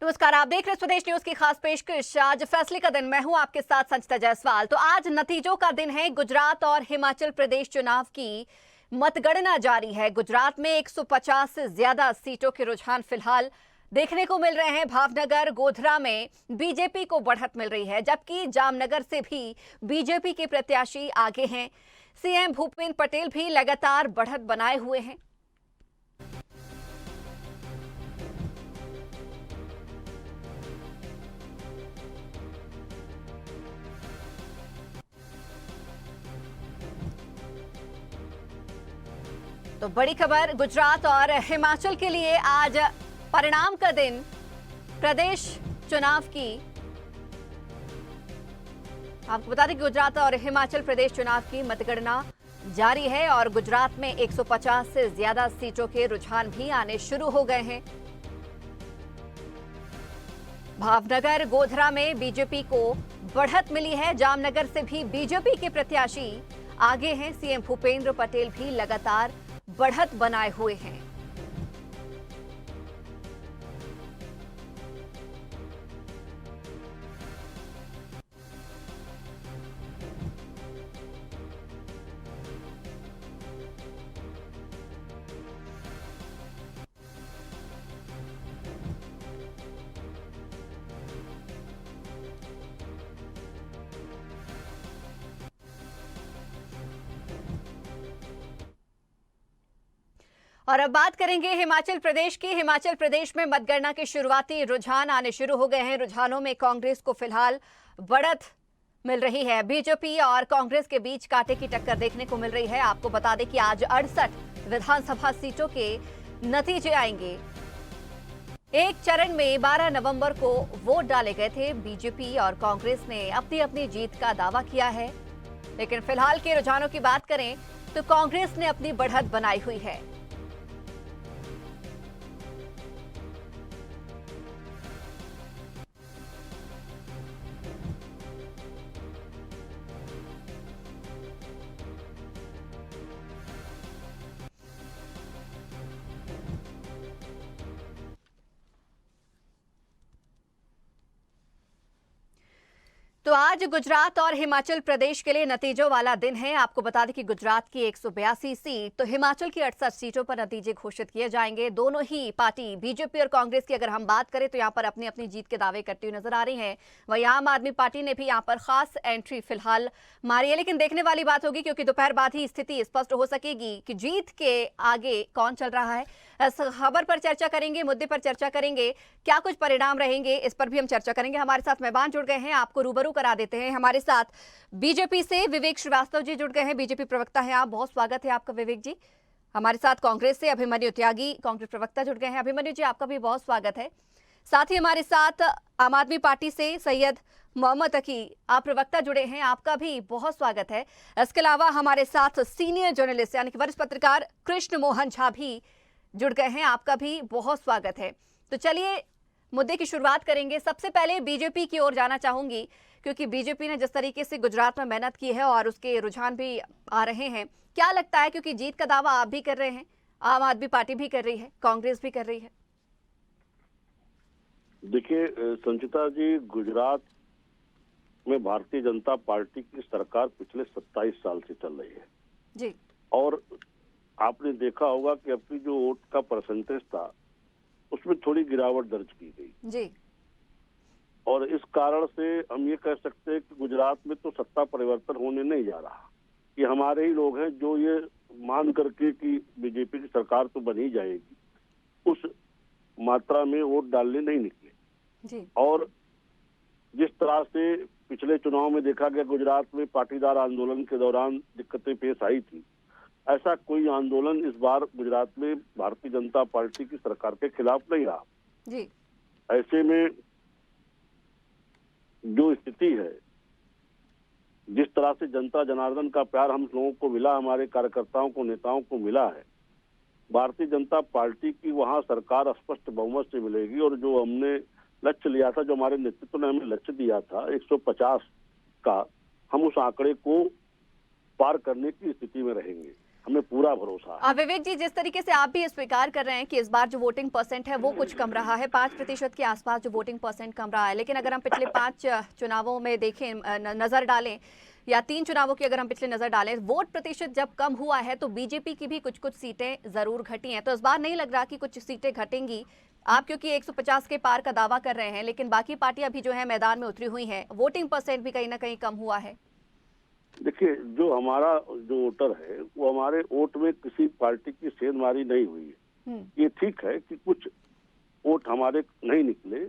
नमस्कार, आप देख रहे हैं स्वदेश न्यूज की खास पेशकश। आज फैसले का दिन, मैं हूं आपके साथ संचिता जायसवाल। तो आज नतीजों का दिन है। गुजरात और हिमाचल प्रदेश चुनाव की मतगणना जारी है। गुजरात में 150 से ज्यादा सीटों के रुझान फिलहाल देखने को मिल रहे हैं। भावनगर, गोधरा में बीजेपी को बढ़त मिल रही है, जबकि जामनगर से भी बीजेपी के प्रत्याशी आगे हैं। सीएम भूपेंद्र पटेल भी लगातार बढ़त बनाए हुए हैं। तो बड़ी खबर गुजरात और हिमाचल के लिए, आज परिणाम का दिन। प्रदेश चुनाव की आपको बता दें कि गुजरात और हिमाचल प्रदेश चुनाव की मतगणना जारी है और गुजरात में 150 से ज्यादा सीटों के रुझान भी आने शुरू हो गए हैं। भावनगर, गोधरा में बीजेपी को बढ़त मिली है। जामनगर से भी बीजेपी के प्रत्याशी आगे हैं। सीएम भूपेंद्र पटेल भी लगातार बढ़त बनाए हुए हैं। और अब बात करेंगे हिमाचल प्रदेश की। हिमाचल प्रदेश में मतगणना के शुरुआती रुझान आने शुरू हो गए हैं। रुझानों में कांग्रेस को फिलहाल बढ़त मिल रही है। बीजेपी और कांग्रेस के बीच कांटे की टक्कर देखने को मिल रही है। आपको बता दें कि आज 68 विधानसभा सीटों के नतीजे आएंगे। एक चरण में 12 नवंबर को वोट डाले गए थे। बीजेपी और कांग्रेस ने अपनी अपनी जीत का दावा किया है, लेकिन फिलहाल के रुझानों की बात करें तो कांग्रेस ने अपनी बढ़त बनाई हुई है। तो आज गुजरात और हिमाचल प्रदेश के लिए नतीजों वाला दिन है। आपको बता दें कि गुजरात की 182 सीट तो हिमाचल की 68 सीटों पर नतीजे घोषित किए जाएंगे। दोनों ही पार्टी, बीजेपी और कांग्रेस की अगर हम बात करें तो यहां पर अपनी अपनी जीत के दावे करती हुई नजर आ रही हैं। वहीं आम आदमी पार्टी ने भी यहां पर खास एंट्री फिलहाल मारी है। लेकिन देखने वाली बात होगी, क्योंकि दोपहर बाद ही स्थिति स्पष्ट हो सकेगी कि जीत के आगे कौन चल रहा है। इस खबर पर चर्चा करेंगे, मुद्दे पर चर्चा करेंगे, क्या कुछ परिणाम रहेंगे, इस पर भी हम चर्चा करेंगे। हमारे साथ मेहमान जुड़ गए हैं, आपको रूबरू करा देते हैं। हमारे साथ बीजेपी से विवेक श्रीवास्तव जी जुड़ गए हैं, बीजेपी प्रवक्ता हैं आप। बहुत स्वागत है आपका विवेक जी। हमारे साथ कांग्रेस से अभिमन्यु त्यागी, कांग्रेस प्रवक्ता जुड़ गए हैं। अभिमन्यु जी, आपका भी बहुत स्वागत है। साथ ही हमारे साथ आम आदमी पार्टी से सैयद मोहम्मद तकी, आप प्रवक्ता जुड़े हैं, आपका भी बहुत स्वागत है। इसके अलावा हमारे साथ सीनियर जर्नलिस्ट यानी कि वरिष्ठ पत्रकार कृष्ण मोहन झा भी जुड़ गए हैं, आपका भी बहुत स्वागत है। तो चलिए मुद्दे की शुरुआत करेंगे। सबसे पहले बीजेपी की ओर जाना चाहूंगी, क्योंकि बीजेपी ने जिस तरीके से गुजरात में मेहनत की है और उसके रुझान भी आ रहे हैं, क्या लगता है, क्योंकि जीत का दावा आप भी कर रहे हैं, आम आदमी पार्टी भी कर रही है, कांग्रेस भी कर रही है। देखिए संचिता जी, गुजरात में भारतीय जनता पार्टी की सरकार पिछले 27 साल से चल रही है जी। और आपने देखा होगा कि अपनी जो वोट का परसेंटेज था उसमें थोड़ी गिरावट दर्ज की गई जी। और इस कारण से हम ये कह सकते हैं कि गुजरात में तो सत्ता परिवर्तन होने नहीं जा रहा। कि हमारे ही लोग हैं जो ये मान करके कि बीजेपी की सरकार तो बन ही जाएगी, उस मात्रा में वोट डालने नहीं निकले जी। और जिस तरह से पिछले चुनाव में देखा गया, गुजरात में पाटीदार आंदोलन के दौरान दिक्कतें पेश आई थी, ऐसा कोई आंदोलन इस बार गुजरात में भारतीय जनता पार्टी की सरकार के खिलाफ नहीं रहा जी। ऐसे में जो स्थिति है, जिस तरह से जनता जनार्दन का प्यार हम लोगों को मिला, हमारे कार्यकर्ताओं को, नेताओं को मिला है, भारतीय जनता पार्टी की वहां सरकार स्पष्ट बहुमत से मिलेगी। और जो हमने लक्ष्य लिया था, जो हमारे नेतृत्व ने हमें लक्ष्य दिया था 150 का, हम उस आंकड़े को पार करने की स्थिति में रहेंगे। हमें पूरा भरोसा है। विवेक जी, जिस तरीके से आप भी स्वीकार कर रहे हैं कि इस बार जो वोटिंग परसेंट है वो कुछ कम रहा है, 5% के आसपास जो वोटिंग परसेंट कम रहा है, लेकिन अगर हम पिछले 5 चुनावों में देखें, नजर डालें, या 3 चुनावों की अगर हम पिछले नजर डालें, वोट प्रतिशत जब कम हुआ है तो बीजेपी की भी कुछ कुछ सीटें जरूर घटी हैं। तो इस बार नहीं लग रहा कि कुछ सीटें घटेंगी। आप क्योंकि 150 के पार का दावा कर रहे हैं, लेकिन बाकी पार्टियां भी जो है मैदान में उतरी हुई हैं, वोटिंग परसेंट भी कहीं ना कहीं कम हुआ है। देखिए, जो हमारा जो वोटर है वो हमारे वोट में किसी पार्टी की सेंधमारी नहीं हुई है। ये ठीक है कि कुछ वोट हमारे नहीं निकले,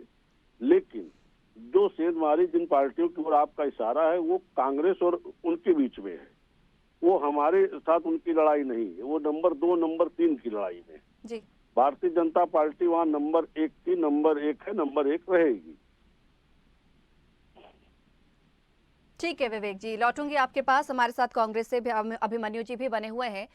लेकिन जो सेंधमारी जिन पार्टियों की ओर आपका इशारा है वो कांग्रेस और उनके बीच में है। वो हमारे साथ उनकी लड़ाई नहीं है, वो नंबर 2 नंबर 3 की लड़ाई में जी। भारतीय जनता पार्टी वहाँ नंबर 1 थी, नंबर 1 है, नंबर 1 रहेगी। ठीक है विवेक जी, लौटूंगी आपके पास। हमारे साथ कांग्रेस से भी अभिमन्यु जी भी बने हुए हैं।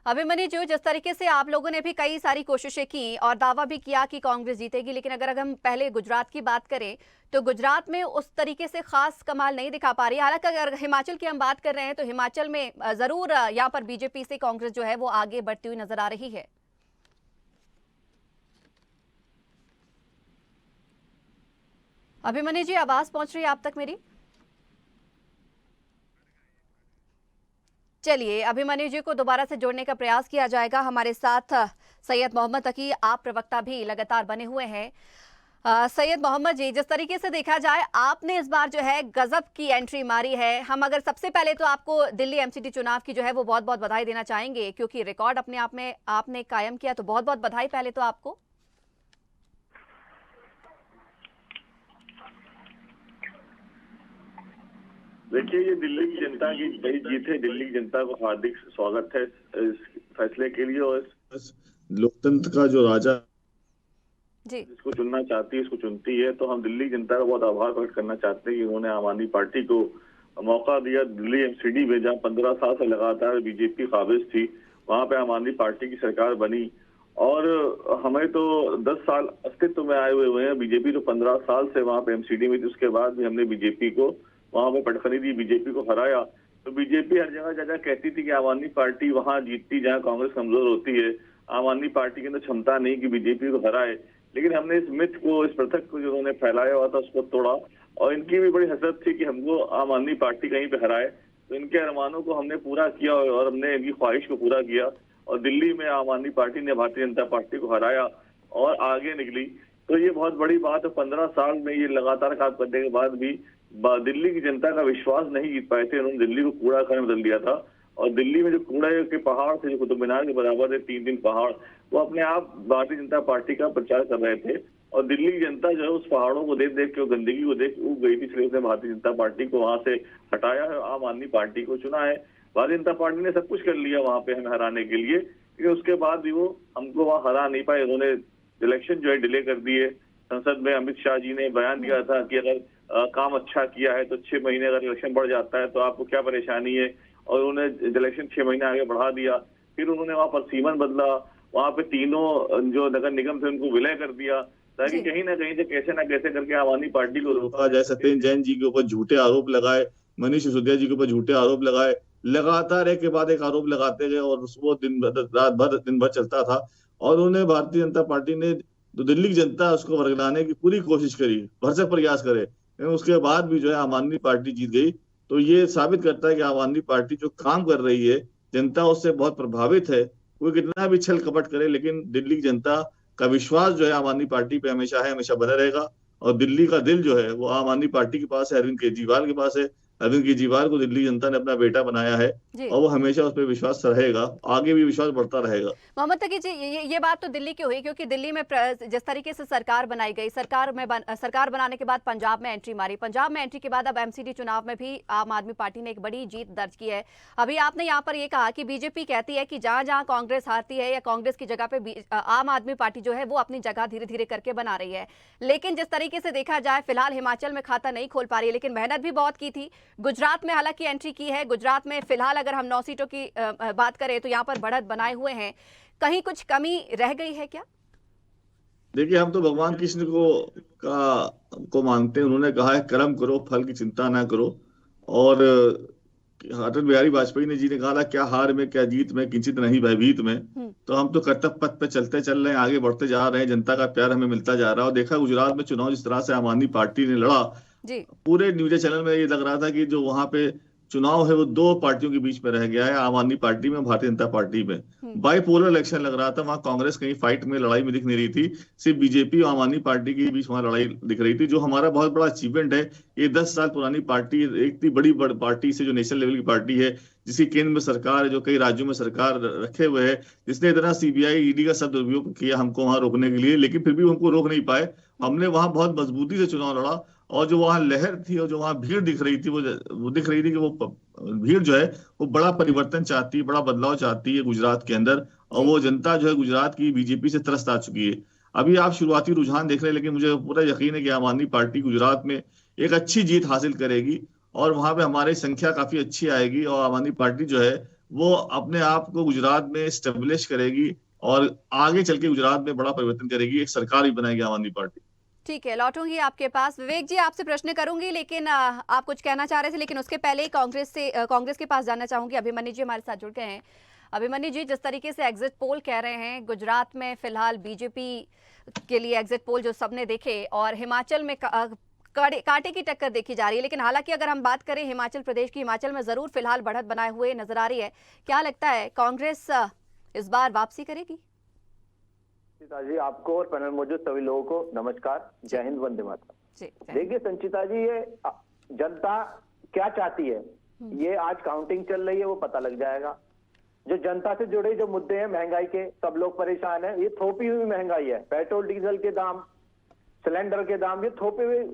अभिमन्यु जी, जिस तरीके से आप लोगों ने भी कई सारी कोशिशें की और दावा भी किया कि कांग्रेस जीतेगी, लेकिन अगर हम पहले गुजरात की बात करें तो गुजरात में उस तरीके से खास कमाल नहीं दिखा पा रही। हालांकि अगर हिमाचल की हम बात कर रहे हैं तो हिमाचल में जरूर यहाँ पर बीजेपी से कांग्रेस जो है वो आगे बढ़ती हुई नजर आ रही है। अभिमन्यु जी, आवाज पहुंच रही है आप तक मेरी? चलिए, अभिमन्यु जी को दोबारा से जोड़ने का प्रयास किया जाएगा। हमारे साथ सैयद मोहम्मद तकी, आप प्रवक्ता भी लगातार बने हुए हैं। सैयद मोहम्मद जी, जिस तरीके से देखा जाए आपने इस बार जो है गजब की एंट्री मारी है। हम अगर सबसे पहले तो आपको दिल्ली एमसीडी चुनाव की जो है वो बहुत बहुत बधाई देना चाहेंगे, क्योंकि रिकॉर्ड अपने आप में आपने कायम किया, तो बहुत बहुत बधाई पहले तो आपको। देखिए, ये दिल्ली की जनता की बड़ी जीत है। दिल्ली की जनता को हार्दिक स्वागत है इस फैसले के लिए। और लोकतंत्र का जो राजा जी, जिसको चुनना चाहती है उसको चुनती है। तो हम दिल्ली जनता का बहुत आभार प्रकट करना चाहते हैं कि उन्होंने आम आदमी पार्टी को मौका दिया। दिल्ली एमसीडी में जहाँ 15 साल से लगातार बीजेपी काबिज थी, वहां पे आम आदमी पार्टी की सरकार बनी। और हमें तो 10 साल अस्तित्व में आए हुए हैं। बीजेपी तो 15 साल से वहां पे एमसीडी में थी, उसके बाद भी हमने बीजेपी को वहां पे पटखनी दी, बीजेपी को हराया। तो बीजेपी हर जगह जगह कहती थी कि आम आदमी पार्टी वहां जीतती जहां कांग्रेस कमजोर होती है। आम आदमी पार्टी के अंदर क्षमता नहीं कि बीजेपी को हराए। लेकिन हमने इस मिथ को, इस पृथक को जो उन्होंने फैलाया हुआ था उसको तोड़ा। और इनकी भी बड़ी हसरत थी कि हमको आम आदमी पार्टी कहीं पे हराए। तो इनके अरमानों को हमने पूरा किया और हमने इनकी ख्वाहिश को पूरा किया। और दिल्ली में आम आदमी पार्टी ने भारतीय जनता पार्टी को हराया और आगे निकली। तो ये बहुत बड़ी बात है। 15 साल में ये लगातार काम करने के बाद भी दिल्ली की जनता का विश्वास नहीं जीत पाए थे। उन्होंने दिल्ली को कूड़ा खाने में बदल दिया था। और दिल्ली में जो कूड़े के पहाड़ थे, जो कुतुब मीनार के बराबर थे, 3 पहाड़, वो अपने आप भारतीय जनता पार्टी का प्रचार कर रहे थे। और दिल्ली की जनता जो है उस पहाड़ों को देख देख के, गंदगी को देख उग गई थी। इसलिए उसने भारतीय जनता पार्टी को वहां से हटाया है, आम आदमी पार्टी को चुना है। भारतीय जनता पार्टी ने सब कुछ कर लिया वहां पे हमें हराने के लिए, लेकिन उसके बाद भी वो हमको वहां हरा नहीं पाए। उन्होंने इलेक्शन जो है डिले कर दिए। संसद में अमित शाह जी ने बयान दिया था कि अगर काम अच्छा किया है तो 6 महीने अगर इलेक्शन बढ़ जाता है तो आपको क्या परेशानी है। और उन्होंने इलेक्शन 6 महीने आगे बढ़ा दिया। फिर उन्होंने वहां पर सीमन बदला, वहां पे तीनों जो नगर निगम थे उनको विलय कर दिया, ताकि कहीं ना कहीं से कैसे ना कैसे करके आम आदमी पार्टी को रोका जाए। सत्येंद्र जैन जी के ऊपर झूठे आरोप लगाए, मनीष सिसोदिया जी के ऊपर झूठे आरोप लगाए, लगातार एक के बाद एक आरोप लगाते गए और वो दिन भर चलता था। और उन्हें भारतीय जनता पार्टी ने, तो दिल्ली की जनता उसको वरगलाने की पूरी कोशिश करी, भरसक प्रयास करे, लेकिन उसके बाद भी जो है आम आदमी पार्टी जीत गई। तो ये साबित करता है कि आम आदमी पार्टी जो काम कर रही है, जनता उससे बहुत प्रभावित है। कोई कितना भी छल कपट करे, लेकिन दिल्ली की जनता का विश्वास जो है आम आदमी पार्टी पे हमेशा है, हमेशा बना रहेगा। और दिल्ली का दिल जो है वो आम आदमी पार्टी के पास है, अरविंद केजरीवाल के पास है। अरविंद केजरीवाल को दिल्ली जनता ने अपना बेटा बनाया है और वो हमेशा उस पर विश्वास रहेगा, आगे भी विश्वास बढ़ता रहेगा। मोहम्मद तकी जी, ये बात तो दिल्ली की हुई, क्योंकि दिल्ली में जिस तरीके से सरकार बनाई गई, सरकार बनाने के बाद पंजाब में एंट्री मारी, पंजाब में एंट्री के बाद अब एमसीडी चुनाव में भी आम आदमी पार्टी ने एक बड़ी जीत दर्ज की है। अभी आपने यहाँ पर ये कहा कि बीजेपी कहती है कि जहां जहां कांग्रेस हारती है या कांग्रेस की जगह पे आम आदमी पार्टी जो है वो अपनी जगह धीरे धीरे करके बना रही है। लेकिन जिस तरीके से देखा जाए, फिलहाल हिमाचल में खाता नहीं खोल पा रही है, लेकिन मेहनत भी बहुत की थी। गुजरात में हालांकि एंट्री की है। गुजरात में फिलहाल अगर हम 9 सीटों की बात करें तो यहाँ पर बढ़त बनाए हुए हैं। कहीं कुछ कमी रह गई है क्या? देखिए, हम तो भगवान कृष्ण को मानते हैं। उन्होंने कहा है कर्म करो, फल की चिंता ना करो। और अटल बिहारी वाजपेयी जी ने कहा था, क्या हार में क्या जीत में किंचित नहीं भयभीत में। तो हम तो कर्तव्य पथ पे चलते चल रहे हैं, आगे बढ़ते जा रहे हैं, जनता का प्यार हमें मिलता जा रहा है। और देखा गुजरात में चुनाव जिस तरह से आम आदमी पार्टी ने लड़ा, जी। पूरे न्यूज चैनल में ये लग रहा था कि जो वहां पे चुनाव है वो दो पार्टियों के बीच में रह गया है, आम आदमी पार्टी में, भारतीय जनता पार्टी में। बाइपोलर इलेक्शन लग रहा था वहां, कांग्रेस कहीं फाइट में, लड़ाई में दिख नहीं रही थी, सिर्फ बीजेपी और आम आदमी पार्टी के बीच वहां लड़ाई दिख रही थी, जो हमारा बहुत बड़ा अचीवमेंट है। ये 10 साल पुरानी पार्टी, एक इतनी बड़ी पार्टी से, जो नेशनल लेवल की पार्टी है, जिसकी केंद्र में सरकार है, जो कई राज्यों में सरकार रखे हुए है, जिसने इतना सीबीआई ईडी का सब दुरुपयोग किया हमको वहां रोकने के लिए, लेकिन फिर भी हमको रोक नहीं पाए। हमने वहां बहुत मजबूती से चुनाव लड़ा, और जो वहां लहर थी और जो वहां भीड़ दिख रही थी, वो दिख रही थी कि वो भीड़ जो है वो बड़ा परिवर्तन चाहती है, बड़ा बदलाव चाहती है गुजरात के अंदर। और वो जनता जो है गुजरात की बीजेपी से त्रस्त आ चुकी है। अभी आप शुरुआती रुझान देख रहे हैं, लेकिन मुझे पूरा यकीन है कि आम आदमी पार्टी गुजरात में एक अच्छी जीत हासिल करेगी, और वहां पे हमारी संख्या काफी अच्छी आएगी, और आम आदमी पार्टी जो है वो अपने आप को गुजरात में स्टेब्लिश करेगी, और आगे चल के गुजरात में बड़ा परिवर्तन करेगी, एक सरकार भी बनाएगी आम आदमी पार्टी। ठीक है, लौटूंगी आपके पास। विवेक जी, आपसे प्रश्न करूंगी, लेकिन आप कुछ कहना चाह रहे थे, लेकिन उसके पहले कांग्रेस के पास जाना चाहूंगी। अभिमन्यु जी हमारे साथ जुड़ गए हैं। अभिमन्यु जी, जिस तरीके से एग्जिट पोल कह रहे हैं, गुजरात में फिलहाल बीजेपी के लिए एग्जिट पोल जो सबने देखे, और हिमाचल में कांटे की टक्कर देखी जा रही है। लेकिन हालांकि अगर हम बात करें हिमाचल प्रदेश की, हिमाचल में जरूर फिलहाल बढ़त बनाए हुए नजर आ रही है। क्या लगता है, कांग्रेस इस बार वापसी करेगी? संचिता जी, आपको और पैनल मौजूद सभी लोगों को नमस्कार, जय हिंद, वंदे मातरम। देखिए संचिता जी, ये जनता क्या चाहती है, ये आज काउंटिंग चल रही है, वो पता लग जाएगा। जो जनता से जुड़े जो मुद्दे हैं महंगाई के, सब लोग परेशान हैं। ये थोपी हुई महंगाई है, पेट्रोल डीजल के दाम, सिलेंडर के दाम, ये थोपी हुई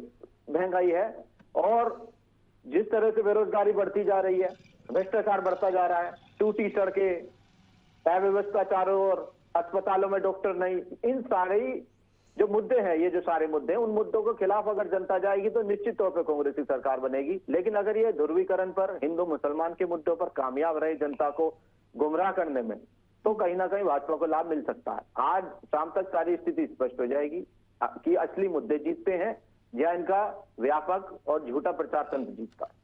महंगाई है। और जिस तरह से बेरोजगारी बढ़ती जा रही है, भ्रष्टाचार बढ़ता जा रहा है, टूटी सड़कें, अव्यवस्था चारों ओर, अस्पतालों में डॉक्टर नहीं, इन सारे जो मुद्दे हैं, ये जो सारे मुद्दे हैं, उन मुद्दों के खिलाफ अगर जनता जाएगी तो निश्चित तौर पर कांग्रेस की सरकार बनेगी। लेकिन अगर ये ध्रुवीकरण पर, हिंदू मुसलमान के मुद्दों पर कामयाब रहे जनता को गुमराह करने में, तो कहीं ना कहीं भाजपा को लाभ मिल सकता है। आज शाम तक सारी स्थिति स्पष्ट हो जाएगी कि असली मुद्दे जीतते हैं या इनका व्यापक और झूठा प्रचार तंत्र जीतता है।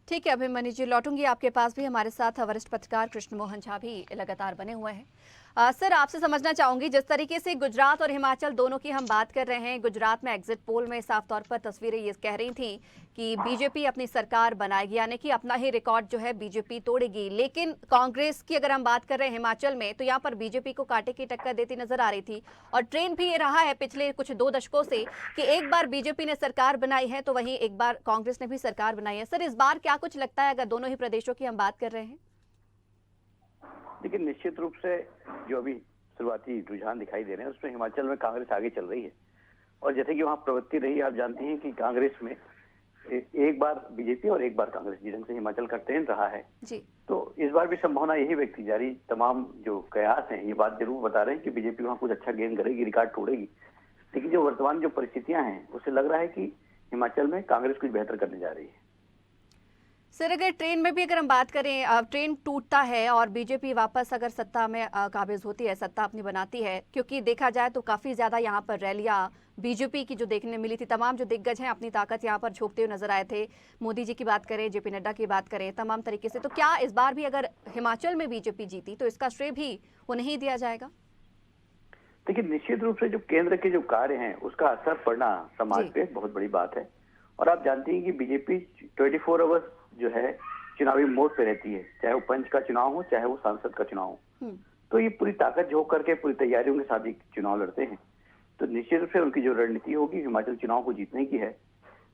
ठीक है अभिमन्यु जी, लौटूंगी आपके पास भी। हमारे साथ वरिष्ठ पत्रकार कृष्ण मोहन झा भी लगातार बने हुए हैं। सर, आपसे समझना चाहूंगी, जिस तरीके से गुजरात और हिमाचल दोनों की हम बात कर रहे हैं, गुजरात में एग्जिट पोल में साफ तौर पर तस्वीरें ये कह रही थी कि बीजेपी अपनी सरकार बनाएगी, यानी कि अपना ही रिकॉर्ड जो है बीजेपी तोड़ेगी। लेकिन कांग्रेस की अगर हम बात कर रहे हैं हिमाचल में, तो यहाँ पर बीजेपी को कांटे की टक्कर देती नजर आ रही थी। और ट्रेंड भी ये रहा है पिछले कुछ 2 दशकों से कि एक बार बीजेपी ने सरकार बनाई है तो वहीं एक बार कांग्रेस ने भी सरकार बनाई है। सर, इस बार क्या कुछ लगता है, अगर दोनों ही प्रदेशों की हम बात कर रहे हैं? देखिए, निश्चित रूप से जो अभी शुरुआती रुझान दिखाई दे रहे हैं, उसमें हिमाचल में कांग्रेस आगे चल रही है। और जैसे कि वहां प्रवृत्ति रही, आप जानते हैं कि कांग्रेस में एक बार बीजेपी और एक बार कांग्रेस, जिस ढंग से हिमाचल का ट्रेंड रहा है जी, तो इस बार भी संभावना यही व्यक्त की जा रही। तमाम जो कयास हैं ये बात जरूर बता रहे हैं कि बीजेपी वहां कुछ अच्छा गेन करेगी, रिकॉर्ड तोड़ेगी। लेकिन जो वर्तमान जो परिस्थितियां हैं, उससे लग रहा है कि हिमाचल में कांग्रेस कुछ बेहतर करने जा रही है। सर, अगर ट्रेन में भी अगर हम बात करें, ट्रेन टूटता है और बीजेपी वापस अगर सत्ता में काबिज होती है, सत्ता अपनी बनाती है, क्योंकि देखा जाए तो काफ़ी ज़्यादा यहाँ पर रैलियाँ बीजेपी की जो देखने मिली थी, तमाम जो दिग्गज हैं अपनी ताकत यहाँ पर झोंकते हुए नजर आए थे। मोदी जी की बात करें, जेपी नड्डा की बात करें, तमाम तरीके से, तो क्या इस बार भी अगर हिमाचल में बीजेपी जीती तो इसका श्रेय भी उन्हें ही दिया जाएगा? देखिए, निश्चित रूप से जो केंद्र के जो कार्य हैं उसका असर पड़ना समाज पे बहुत बड़ी बात है। और आप जानती हैं कि बीजेपी 24 आवर्स जो है चुनावी मोड पे रहती है, चाहे वो पंच का चुनाव हो, चाहे वो सांसद का चुनाव हो। तो ये पूरी ताकत झोंक करके पूरी तैयारियों के साथ ही चुनाव लड़ते हैं। तो निश्चित रूप से उनकी जो रणनीति होगी हिमाचल चुनाव को जीतने की है,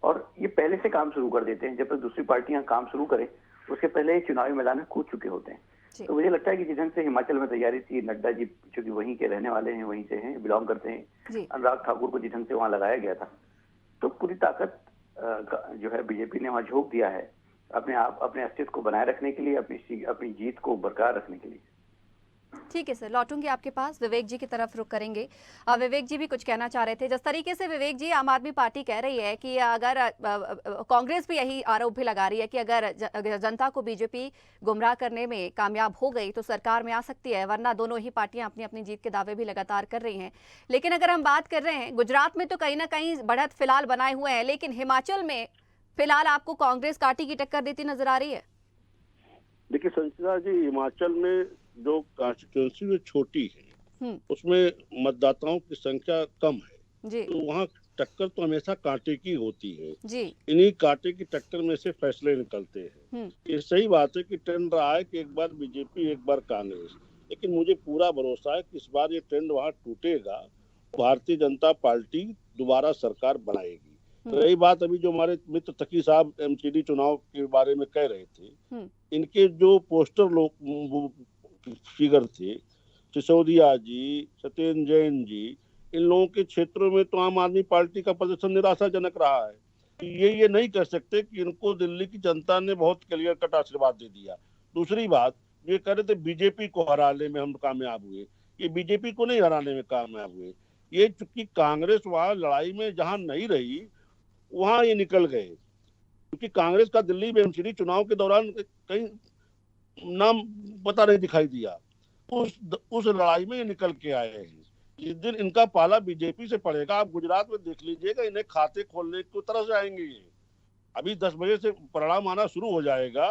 और ये पहले से काम शुरू कर देते हैं। जब तक दूसरी पार्टियां काम शुरू करें उसके पहले ही चुनावी मैदान में कूद चुके होते हैं। तो मुझे लगता है कि जिस ढंग से हिमाचल में तैयारी थी, नड्डा जी चूंकि वहीं के रहने वाले हैं, वहीं से हैं, बिलोंग करते हैं, अनुराग ठाकुर को जिस ढंग से वहां लगाया गया था, तो पूरी ताकत जो है बीजेपी ने वहां झोंक दिया है अपने अस्तित्व को बनाए रखने के लिए, अपनी जीत को बरकरार रखने के लिए। ठीक है सर, लौटूंगी आपके पास। विवेक जी की तरफ रुख करेंगे। विवेक जी भी कुछ कहना चाह रहे थे। जिस तरीके से विवेक जी, आम आदमी पार्टी कह रही है कि अगर कांग्रेस भी यही आरोप भी लगा रही है कि अगर जनता को बीजेपी गुमराह करने में कामयाब हो गई तो सरकार में आ सकती है, वरना दोनों ही पार्टियां अपनी अपनी जीत के दावे भी लगातार कर रही हैं। लेकिन अगर हम बात कर रहे हैं गुजरात में, तो कहीं ना कहीं बढ़त फिलहाल बनाए हुए हैं, लेकिन हिमाचल में फिलहाल आपको कांग्रेस काटी की टक्कर देती नजर आ रही है? देखिए संचिता जी, हिमाचल में जो कॉन्स्टिट्यूंसी जो छोटी है उसमें मतदाताओं की संख्या कम है, जी तो वहाँ टक्कर तो हमेशा कांटे की होती है। जी इन्हीं कांटे की टक्कर में से फैसले निकलते हैं। ये सही बात है कि ट्रेंड रहा है कि एक बार बीजेपी एक बार कांग्रेस, लेकिन मुझे पूरा भरोसा है कि इस बार ये ट्रेंड वहाँ टूटेगा, भारतीय जनता पार्टी दोबारा सरकार बनाएगी। रही बात अभी जो हमारे मित्र तकी साहब एमसीडी चुनाव के बारे में कह रहे थे, इनके जो पोस्टर लोग फिगर थे, सिसोदिया जी, सत्येंद्र जैन जी, इन लोगों के क्षेत्रों में तो आम आदमी पार्टी का प्रदर्शन निराशाजनक रहा है। ये नहीं कह सकते कि इनको दिल्ली की जनता ने बहुत क्लियर कट आशीर्वाद दे दिया। दूसरी बात, ये कह रहे थे बीजेपी को हराने में हम कामयाब हुए, ये बीजेपी को नहीं हराने में कामयाब हुए। ये चूंकि कांग्रेस वहां लड़ाई में जहां नहीं रही वहां ये निकल गए, क्योंकि कांग्रेस का दिल्ली में एमसीडी चुनाव के दौरान कहीं नाम पता नहीं दिखाई दिया। उस लड़ाई में ये निकल के आए हैं। जिस दिन इनका पाला बीजेपी से पड़ेगा, आप गुजरात में देख लीजिएगा, इन्हें खाते खोलने की तरफ जाएंगे। ये अभी 10 बजे से परिणाम आना शुरू हो जाएगा।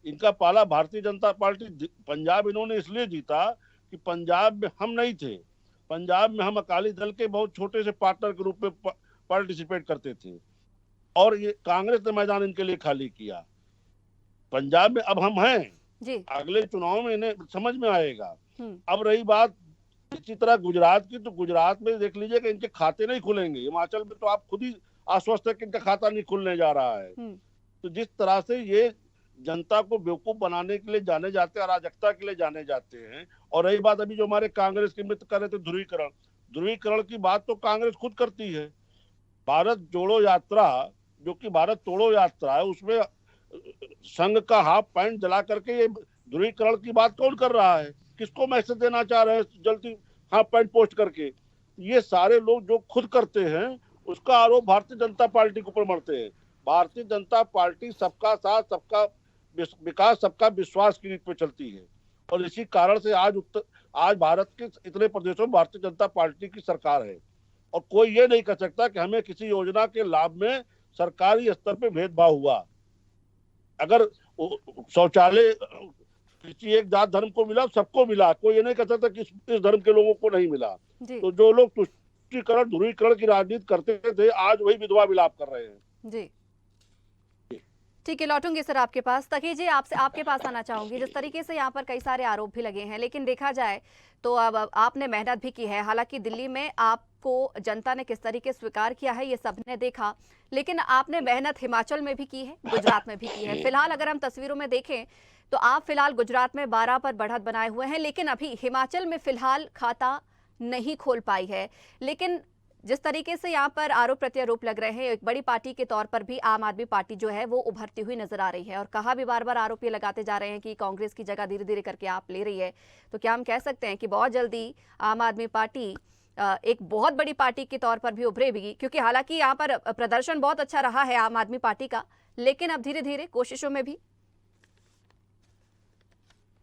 इनका पाला भारतीय जनता पार्टी, पंजाब इन्होंने इसलिए जीता कि पंजाब में हम नहीं थे, पंजाब में हम अकाली दल के बहुत छोटे से पार्टनर के रूप में पार्टिसिपेट करते थे, और ये कांग्रेस ने मैदान इनके लिए खाली किया। पंजाब में अब हम हैं, अगले चुनाव में इन्हें समझ में आएगा। अब रही बात इसी तरह गुजरात की, तो गुजरात में देख लीजिए कि इनके खाते नहीं खुलेंगे। हिमाचल में तो आप खुद ही आश्वस्त है कि इनका खाता नहीं खुलने जा रहा है। तो जिस तरह से ये जनता को बेवकूफ बनाने के लिए जाने जाते हैं, अराजकता के लिए जाने जाते हैं। और रही बात अभी जो हमारे कांग्रेस के मित्र कर रहे थे ध्रुवीकरण की बात, तो कांग्रेस खुद करती है। भारत जोड़ो यात्रा, जो कि भारत तोड़ो यात्रा है, उसमें संघ का हाफ पैंट जला करके ये ध्रुवीकरण की बात कौन कर रहा है? किसको मैसेज देना चाह रहे हैं जल्दी हाफ पैंट पोस्ट करके? ये सारे लोग जो खुद करते हैं उसका आरोप भारतीय जनता पार्टी के ऊपर मढ़ते हैं। भारतीय जनता पार्टी सबका साथ, सबका विकास, सबका विश्वास की रीत पे चलती है, और इसी कारण से आज भारत के इतने प्रदेशों में भारतीय जनता पार्टी की सरकार है। और कोई ये नहीं कह सकता कि हमें किसी योजना के लाभ में सरकारी स्तर पे भेदभाव हुआ। अगर शौचालय किसी एक जात धर्म को मिला, सबको मिला, कोई ये नहीं कह सकता कि इस धर्म के लोगों को नहीं मिला। तो जो लोग तुष्टीकरण, ध्रुवीकरण की राजनीति करते थे, आज वही विधवा विलाप कर रहे हैं। जी ठीक है, लौटूंगी सर आपके पास। तकी जी, आपके पास आना चाहूंगी। जिस तरीके से यहाँ पर कई सारे आरोप भी लगे हैं, लेकिन देखा जाए तो अब आपने मेहनत भी की है। हालांकि दिल्ली में आपको जनता ने किस तरीके स्वीकार किया है ये सबने देखा, लेकिन आपने मेहनत हिमाचल में भी की है, गुजरात में भी की है। फिलहाल अगर हम तस्वीरों में देखें तो आप फिलहाल गुजरात में 12 पर बढ़त बनाए हुए हैं, लेकिन अभी हिमाचल में फिलहाल खाता नहीं खोल पाई है। लेकिन जिस तरीके से यहाँ पर आरोप प्रत्यारोप लग रहे हैं, एक बड़ी पार्टी के तौर पर भी आम आदमी पार्टी जो है वो उभरती हुई नजर आ रही है, और कहा भी बार बार आरोप ये लगाते जा रहे हैं कि कांग्रेस की जगह धीरे धीरे करके आप ले रही है। तो क्या हम कह सकते हैं कि बहुत जल्दी आम आदमी पार्टी एक बहुत बड़ी पार्टी के तौर पर भी उभरेगी? क्योंकि हालांकि यहाँ पर प्रदर्शन बहुत अच्छा रहा है आम आदमी पार्टी का, लेकिन अब धीरे धीरे कोशिशों में भी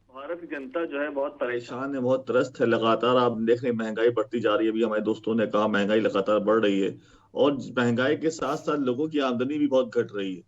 भारत की जनता जो है बहुत परेशान है, बहुत त्रस्त है। लगातार आप देख रहे हैं महंगाई बढ़ती जा रही है। अभी हमारे दोस्तों ने कहा महंगाई लगातार बढ़ रही है, और महंगाई के साथ साथ लोगों की आमदनी भी बहुत घट रही है।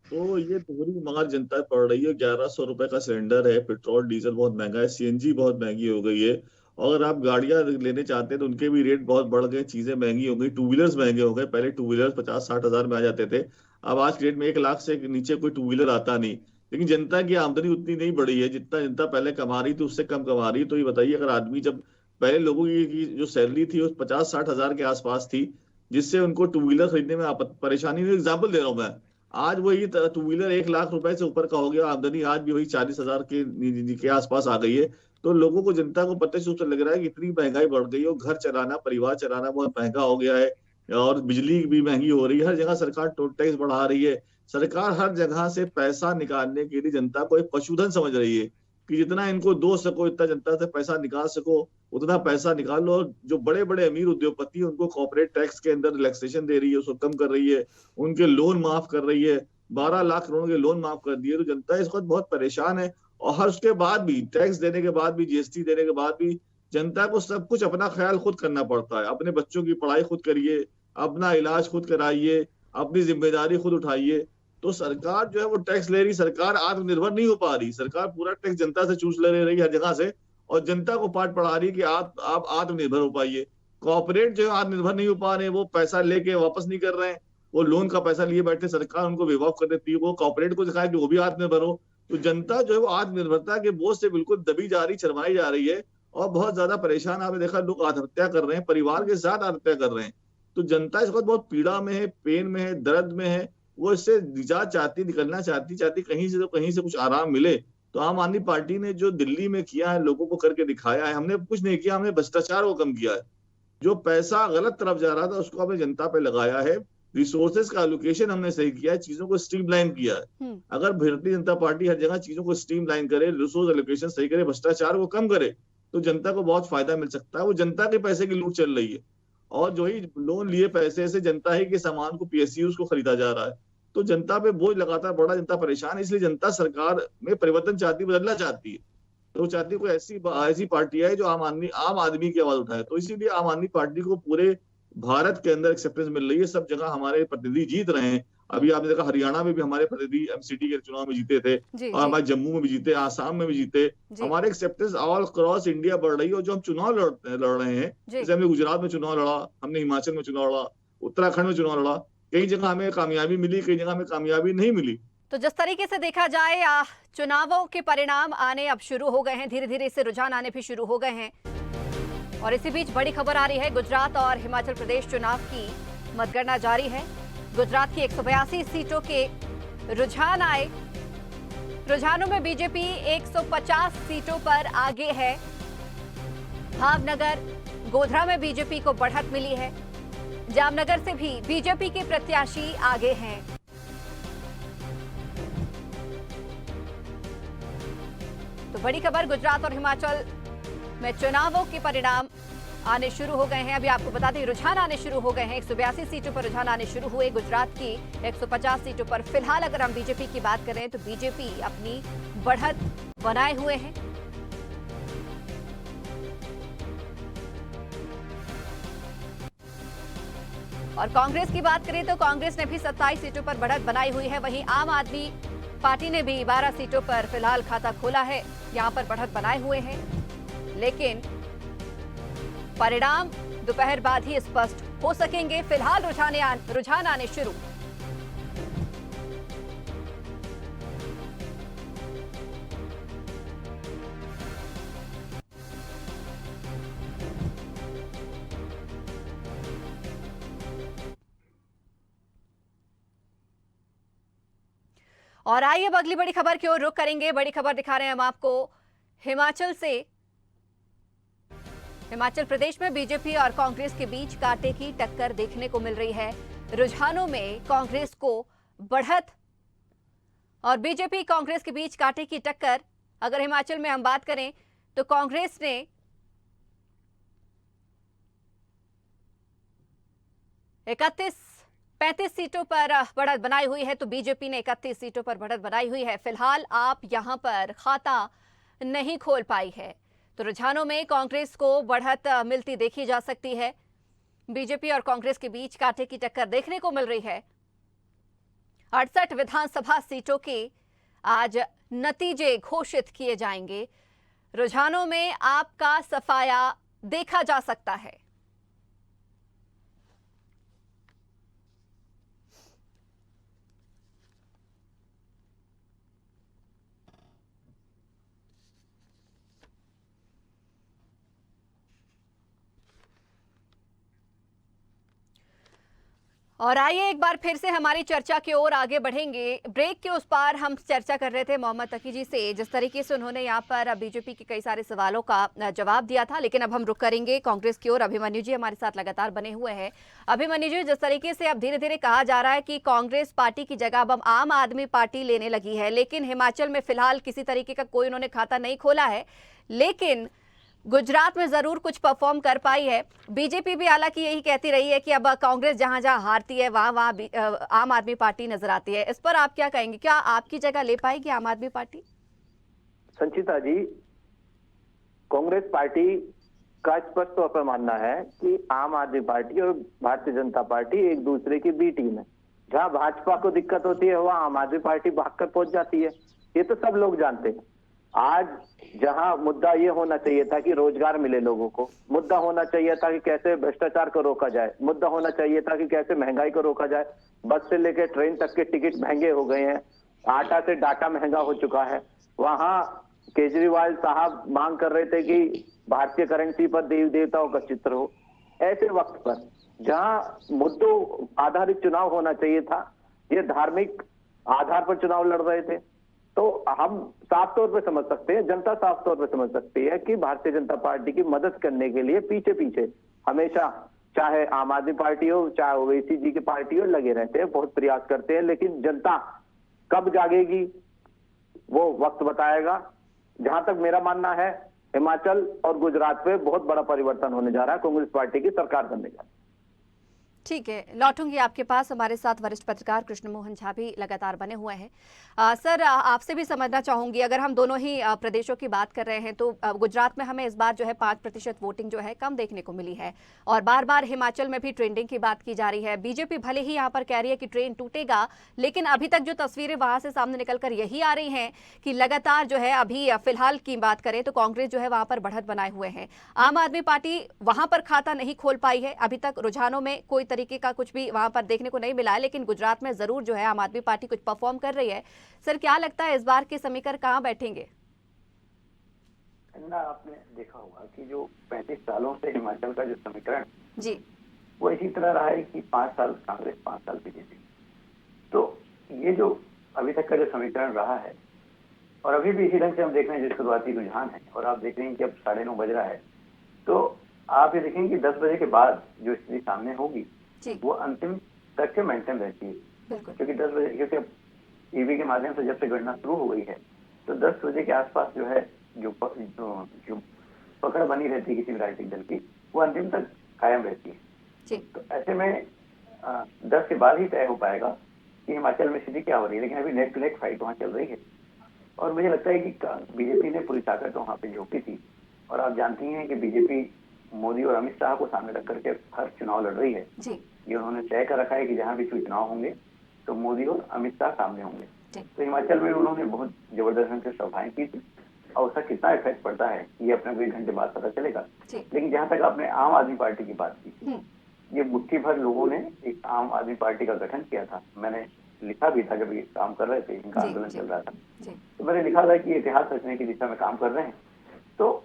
तो ये दोहरी मार जनता पड़ रही है। 1100 रुपए का सिलेंडर है, पेट्रोल डीजल बहुत महंगा है, सीएनजी बहुत महंगी हो गई है। और अगर आप गाड़ियां लेने चाहते हैं तो उनके भी रेट बहुत बढ़ गए, चीजें महंगी हो गई, टू व्हीलर्स महंगे हो गए। पहले टू व्हीलर 50-60 हजार में आ जाते थे, अब आज के डेट में 1 लाख से नीचे कोई टू व्हीलर आता नहीं। लेकिन जनता की आमदनी उतनी नहीं बढ़ी है जितना जनता पहले कमा रही थी, उससे कम कमा रही है। तो ये बताइए, अगर आदमी, जब पहले लोगों की जो सैलरी थी वो 50-60 हजार के आसपास थी, जिससे उनको टू व्हीलर खरीदने में परेशानी नहीं। एग्जाम्पल दे रहा हूँ मैं, आज वही टू व्हीलर 1 लाख रुपए से ऊपर का हो गया, आमदनी आज भी वही 40 हजार के आसपास आ गई है। तो लोगों को, जनता को प्रत्यक्ष रूप से लग रहा है कि इतनी महंगाई बढ़ गई है, घर चलाना, परिवार चलाना बहुत महंगा हो गया है, और बिजली भी महंगी हो रही है। हर जगह सरकार टोल टैक्स बढ़ा रही है। सरकार हर जगह से पैसा निकालने के लिए जनता को एक पशुधन समझ रही है कि जितना इनको दो सको, इतना जनता से पैसा निकाल सको, उतना पैसा निकाल लो। जो बड़े बड़े अमीर उद्योगपति हैं उनको कॉर्पोरेट टैक्स के अंदर रिलैक्सेशन दे रही है, उसको कम कर रही है, उनके लोन माफ कर रही है। 12 लाख करोड़ के लोन माफ कर दिए। तो जनता इस वक्त बहुत परेशान है, और हर उसके बाद भी, टैक्स देने के बाद भी, जीएसटी देने के बाद भी, जनता को सब कुछ अपना ख्याल खुद करना पड़ता है। अपने बच्चों की पढ़ाई खुद करिए, अपना इलाज खुद कराइए, अपनी जिम्मेदारी खुद उठाइए। तो सरकार जो है वो टैक्स ले रही, सरकार आत्मनिर्भर नहीं हो पा रही, सरकार पूरा टैक्स जनता से चूस ले रही हर जगह से, और जनता को पाठ पढ़ा रही है कि आप आत्मनिर्भर हो पाइए। कॉर्पोरेट जो है आत्मनिर्भर नहीं हो पा रहे हैं, वो पैसा लेके वापस नहीं कर रहे हैं, वो लोन का पैसा लिए बैठे, सरकार उनको विभाग कर देती है, वो कॉर्पोरेट को दिखाया कि वो भी आत्मनिर्भर हो। तो जनता जो है वो आत्मनिर्भरता के बोझ से बिल्कुल दबी जा रही, शर्माई जा रही है, और बहुत ज्यादा परेशान। आपने देखा लोग आत्महत्या कर रहे हैं, परिवार के साथ आत्महत्या कर रहे हैं। तो जनता इस वक्त बहुत पीड़ा में है, पेन में है, दर्द में है, वो इससे निजात चाहती, निकलना चाहती कहीं से कुछ आराम मिले। तो आम आदमी पार्टी ने जो दिल्ली में किया है, लोगों को करके दिखाया है, हमने कुछ नहीं किया, हमने भ्रष्टाचार को कम किया है। जो पैसा गलत तरफ जा रहा था उसको हमने जनता पे लगाया है, रिसोर्सेज का एलोकेशन हमने सही किया है, चीजों को स्ट्रीमलाइन किया है। अगर भारतीय जनता पार्टी हर जगह चीजों को स्ट्रीमलाइन करे, रिसोर्स एलोकेशन सही करे, भ्रष्टाचार को कम करे, तो जनता को बहुत फायदा मिल सकता है। वो जनता के पैसे की लूट चल रही है, और जो ही लोन लिए पैसे से जनता ही के सामान को, PSUs को खरीदा जा रहा है। तो जनता पे बोझ लगातार बड़ा, जनता परेशान है। इसलिए जनता सरकार में परिवर्तन चाहती, बदलना चाहती है। तो वो चाहती है कोई ऐसी पार्टी है जो आम आदमी की आवाज उठाए। तो इसीलिए आम आदमी पार्टी को पूरे भारत के अंदर एक्सेप्टेंस मिल रही है, सब जगह हमारे प्रतिनिधि जीत रहे हैं। अभी आपने देखा हरियाणा में भी हमारे प्रतिनिधि MCT के चुनाव में जीते थे, और हमारे जम्मू में भी जीते, आसाम में भी जीते। हमारे एक्सेप्टेंस ऑल क्रॉस इंडिया बढ़ रही है। और जो हम चुनाव लड़ रहे हैं, जैसे हमने गुजरात में चुनाव लड़ा, हमने हिमाचल में चुनाव लड़ा, उत्तराखंड में चुनाव लड़ा, कई जगह हमें कामयाबी मिली, कई जगह हमें कामयाबी नहीं मिली। तो जिस तरीके से देखा जाए, चुनावों के परिणाम आने अब शुरू हो गए हैं, धीरे धीरे इससे रुझान आने भी शुरू हो गए हैं। और इसी बीच बड़ी खबर आ रही है, गुजरात और हिमाचल प्रदेश चुनाव की मतगणना जारी है। गुजरात की 182 सीटों के रुझान आए। रुझानों में बीजेपी 150 सीटों पर आगे है। भावनगर, गोधरा में बीजेपी को बढ़त मिली है। जामनगर से भी बीजेपी के प्रत्याशी आगे हैं। तो बड़ी खबर, गुजरात और हिमाचल में चुनावों के परिणाम आने शुरू हो गए हैं। अभी आपको बता दें, रुझान आने शुरू हो गए हैं। 182 सीटों पर रुझान आने शुरू हुए। गुजरात की 150 सीटों पर फिलहाल अगर हम बीजेपी की बात करें तो बीजेपी अपनी बढ़त बनाए हुए हैं। और कांग्रेस की बात करें तो कांग्रेस ने भी 27 सीटों पर बढ़त बनाई हुई है। वहीं आम आदमी पार्टी ने भी 12 सीटों पर फिलहाल खाता खोला है, यहां पर बढ़त बनाए हुए हैं। लेकिन परिणाम दोपहर बाद ही स्पष्ट हो सकेंगे। फिलहाल रुझान आने शुरू। और आइए अब अगली बड़ी खबर की ओर रुख करेंगे। बड़ी खबर दिखा रहे हैं हम आपको हिमाचल से। हिमाचल प्रदेश में बीजेपी और कांग्रेस के बीच कांटे की टक्कर देखने को मिल रही है। रुझानों में कांग्रेस को बढ़त और बीजेपी कांग्रेस के बीच कांटे की टक्कर। अगर हिमाचल में हम बात करें तो कांग्रेस ने 35 सीटों पर बढ़त बनाई हुई है, तो बीजेपी ने 31 सीटों पर बढ़त बनाई हुई है। फिलहाल आप यहां पर खाता नहीं खोल पाई है, तो रुझानों में कांग्रेस को बढ़त मिलती देखी जा सकती है। बीजेपी और कांग्रेस के बीच कांटे की टक्कर देखने को मिल रही है। 68 विधानसभा सीटों के आज नतीजे घोषित किए जाएंगे। रुझानों में आपका सफाया देखा जा सकता है। और आइए एक बार फिर से हमारी चर्चा की ओर आगे बढ़ेंगे। ब्रेक के उस पार हम चर्चा कर रहे थे मोहम्मद तकी जी से, जिस तरीके से उन्होंने यहाँ पर बीजेपी के कई सारे सवालों का जवाब दिया था। लेकिन अब हम रुक करेंगे कांग्रेस की ओर। अभिमन्यु जी हमारे साथ लगातार बने हुए हैं। अभिमन्यु जी, जिस तरीके से अब धीरे धीरे कहा जा रहा है कि कांग्रेस पार्टी की जगह अब आम आदमी पार्टी लेने लगी है, लेकिन हिमाचल में फिलहाल किसी तरीके का कोई उन्होंने खाता नहीं खोला है, लेकिन गुजरात में जरूर कुछ परफॉर्म कर पाई है। बीजेपी भी हालांकि यही कहती रही है कि अब कांग्रेस जहां जहां हारती है वहां आम आदमी पार्टी नजर आती है। इस पर आप क्या कहेंगे? क्या आपकी जगह ले पाएगी आम आदमी पार्टी? संचिता जी, कांग्रेस पार्टी का स्पष्ट तौर पर मानना है कि आम आदमी पार्टी और भारतीय जनता पार्टी एक दूसरे की बी टीम है। जहां भाजपा को दिक्कत होती है वहां आम आदमी पार्टी भागकर पहुंच जाती है। ये तो सब लोग जानते हैं। आज जहां मुद्दा ये होना चाहिए था कि रोजगार मिले लोगों को, मुद्दा होना चाहिए था कि कैसे भ्रष्टाचार को रोका जाए, मुद्दा होना चाहिए था कि कैसे महंगाई को रोका जाए, बस से लेकर ट्रेन तक के टिकट महंगे हो गए हैं, आटा से डाटा महंगा हो चुका है। वहां केजरीवाल साहब मांग कर रहे थे कि भारतीय करेंसी पर देवी देवताओं का चित्र हो। ऐसे वक्त पर जहां मुद्दों आधारित चुनाव होना चाहिए था, ये धार्मिक आधार पर चुनाव लड़ रहे थे। तो हम साफ तौर पे समझ सकते हैं, जनता साफ तौर पे समझ सकती है कि भारतीय जनता पार्टी की मदद करने के लिए पीछे पीछे हमेशा, चाहे आम आदमी पार्टी हो चाहे ओवैसी जी की पार्टी हो, लगे रहते हैं, बहुत प्रयास करते हैं। लेकिन जनता कब जागेगी वो वक्त बताएगा। जहां तक मेरा मानना है, हिमाचल और गुजरात पे बहुत बड़ा परिवर्तन होने जा रहा है, कांग्रेस पार्टी की सरकार बनने जा रही है। ठीक है, लौटूंगी आपके पास। हमारे साथ वरिष्ठ पत्रकार कृष्ण मोहन झा भी लगातार बने हुए हैं। सर, आपसे भी समझना चाहूंगी, अगर हम दोनों ही प्रदेशों की बात कर रहे हैं तो गुजरात में हमें इस बार जो है 5% वोटिंग जो है कम देखने को मिली है, और बार बार हिमाचल में भी ट्रेंडिंग की बात की जा रही है। बीजेपी भले ही यहाँ पर कह रही है कि ट्रेन टूटेगा, लेकिन अभी तक जो तस्वीरें वहां से सामने निकलकर यही आ रही हैं कि लगातार जो है, अभी फिलहाल की बात करें तो कांग्रेस जो है वहां पर बढ़त बनाए हुए है। आम आदमी पार्टी वहां पर खाता नहीं खोल पाई है, अभी तक रुझानों में कोई तरीके का कुछ भी वहां पर देखने को नहीं मिला है, लेकिन गुजरात में जरूर जो है आम आदमी पार्टी कुछ परफॉर्म कर रही है। सर, क्या लगता है इस बार के समीकरण कहां बैठेंगे? आपने देखा होगा कि जो 35 सालों से हिमाचल का जो समीकरण जी, वो इसी तरह रहा है कि 5 साल कांग्रेस, 5 साल बीजेपी। तो ये जो अभी तक का जो समीकरण रहा है, और अभी भी इसी ढंग से हम देख रहे हैं जो शुरुआती रुझान है, और आप देख रहे हैं कि अब 9:30 बज रहा है, तो आप ये देखेंगे कि 10 बजे के बाद जो स्थिति सामने होगी वो अंतिम तक के मेंटेन रहती है। क्योंकि 10 बजे, क्योंकि अब ईवी के माध्यम से जब से गणना शुरू हो गई है, तो 10 बजे के आसपास जो है जो पकड़ बनी रहती है किसी भी राजनीतिक दल की, वो अंतिम तक कायम रहती है। तो ऐसे में 10 के बाद ही तय हो पाएगा कि हिमाचल में स्थिति क्या हो रही है। लेकिन अभी नेक टू नेक फाइट वहाँ चल रही है, और मुझे लगता है कि बीजेपी ने पूरी ताकत वहाँ पे झोंकी थी। और आप जानती हैं कि बीजेपी मोदी और अमित शाह को सामने रख करके हर चुनाव लड़ रही है। ये उन्होंने तय कर रखा है कि जहां भी चुनाव होंगे तो मोदी और अमित शाह सामने होंगे। तो हिमाचल में उन्होंने बहुत जबरदस्त ढंग से सभाएं की थी, और उसका कितना इफेक्ट पड़ता है ये अपने को 1 घंटे बाद पता चलेगा। लेकिन जहां तक आपने आम आदमी पार्टी की बात की, ये मुट्ठी भर लोगों ने एक आम आदमी पार्टी का गठन किया था। मैंने लिखा भी था जब ये काम कर रहे थे, इनका आंदोलन चल रहा था, तो मैंने लिखा था कि इतिहास रचने की दिशा में काम कर रहे हैं। तो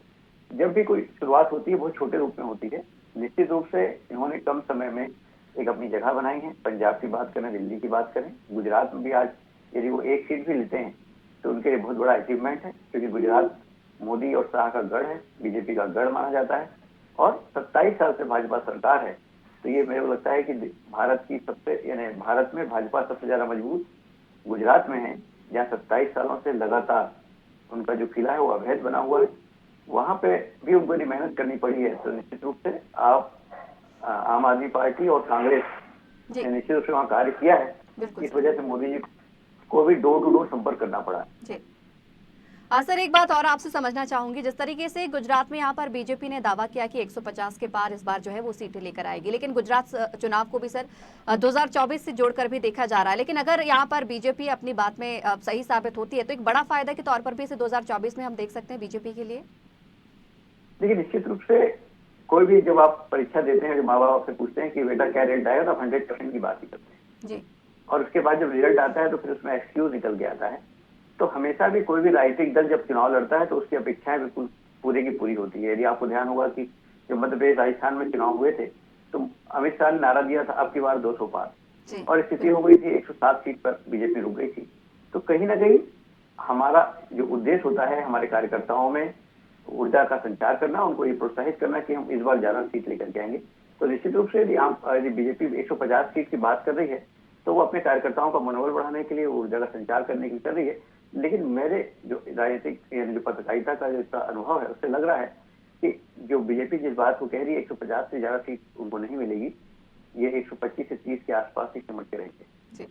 जब भी कोई शुरुआत होती है बहुत छोटे रूप में होती है। निश्चित रूप से इन्होंने कम समय में एक अपनी जगह बनाई है। पंजाब की बात करें, दिल्ली की बात करें, गुजरात में भी आज यदि वो एक सीट भी लेते हैं तो उनके लिए बहुत बड़ा अचीवमेंट है, क्योंकि गुजरात मोदी और शाह का गढ़ है, बीजेपी का गढ़ माना जाता है, और 27 साल से भाजपा सरकार है। तो ये मेरे को लगता है कि भारत की सबसे, यानी भारत में भाजपा सबसे ज्यादा मजबूत गुजरात में है, जहाँ 27 सालों से लगातार उनका जो किला है वो अवैध बना हुआ है। वहां पे भी उनको मेहनत करनी पड़ी है। तो निश्चित रूप से आप आम आदमी पार्टी और कांग्रेस ने निश्चित रूप से वहाँ कार्य किया है। इस वजह से मोदी जी को भी डोर टू डोर संपर्क करना पड़ा है। सर, एक बात और आपसे समझना चाहूंगी, जिस तरीके से गुजरात में यहाँ पर बीजेपी ने दावा किया कि 150 के पार इस बार जो है वो सीटें लेकर आएगी, लेकिन गुजरात चुनाव को भी सर 2024 से जोड़कर भी देखा जा रहा है। लेकिन अगर यहाँ पर बीजेपी अपनी बात में सही साबित होती है तो एक बड़ा फायदा के तौर पर भी इसे 2024 में हम देख सकते हैं बीजेपी के लिए। देखिए, निश्चित रूप से कोई भी जब आप परीक्षा देते हैं, जब माँ बाप आपसे पूछते हैं कि बेटा क्या रिजल्ट आएगा, तो 100% की बात ही करते हैं जी। और उसके बाद जब रिजल्ट आता है तो फिर उसमें एक्सक्यूज निकल के आता है। तो हमेशा भी कोई भी राजनीतिक दल जब चुनाव लड़ता है तो उसकी अपेक्षाएं बिल्कुल पूरी की पूरी होती है। यदि आपको ध्यान होगा कि जब मध्य प्रदेश राजस्थान में चुनाव हुए थे तो अमित शाह ने नारा दिया था अब की बार 200 पार, और स्थिति हो गई थी 107 सीट पर बीजेपी रुक गई थी। तो कहीं ना कहीं हमारा जो उद्देश्य होता है हमारे कार्यकर्ताओं में ऊर्जा का संचार करना, उनको ये प्रोत्साहित करना कि हम इस बार ज्यादा सीट लेकर के आएंगे। तो निश्चित रूप से यदि बीजेपी 150 सीट की बात कर रही है तो वो अपने कार्यकर्ताओं का मनोबल बढ़ाने के लिए, ऊर्जा का संचार करने के लिए कर रही है। लेकिन मेरे जो राजनीतिक जो पत्रकारिता का जो इसका अनुभव है उससे लग रहा है कि जो बीजेपी जिस बात को कह रही है 150 से ज्यादा सीट उनको नहीं मिलेगी, ये 125 से 30 के आसपास ही सिमट के रहेंगे।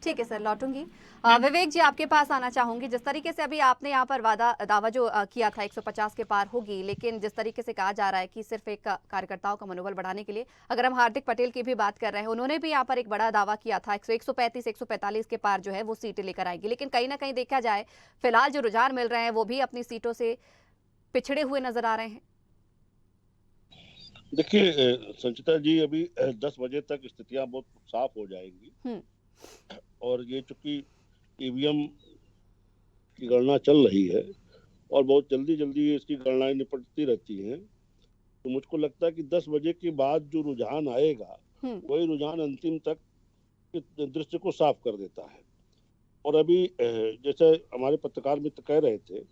ठीक है सर, लौटूंगी। विवेक जी, आपके पास आना चाहूंगी। जिस तरीके से अभी आपने यहाँ पर दावा जो किया था 150 के पार होगी, लेकिन जिस तरीके से कहा जा रहा है कि सिर्फ एक कार्यकर्ताओं का मनोबल बढ़ाने के लिए, अगर हम हार्दिक पटेल की भी बात कर रहे हैं, उन्होंने भी यहाँ पर एक बड़ा दावा किया था 135 145 के पार जो है वो सीटें लेकर आएंगी। लेकिन कहीं ना कहीं देखा जाए, फिलहाल जो रुझान मिल रहे हैं वो भी अपनी सीटों से पिछड़े हुए नजर आ रहे हैं। देखिए संचिता जी, अभी 10 बजे तक स्थितियां बहुत साफ हो जाएंगी और ये चूंकि ईवीएम की गणना चल रही है और बहुत जल्दी जल्दी इसकी गणनाएं निपटती रहती हैं, तो मुझको लगता है कि 10 बजे के बाद जो रुझान आएगा वही रुझान अंतिम तक के दृश्य को साफ कर देता है। और अभी जैसे हमारे पत्रकार मित्र कह रहे थे,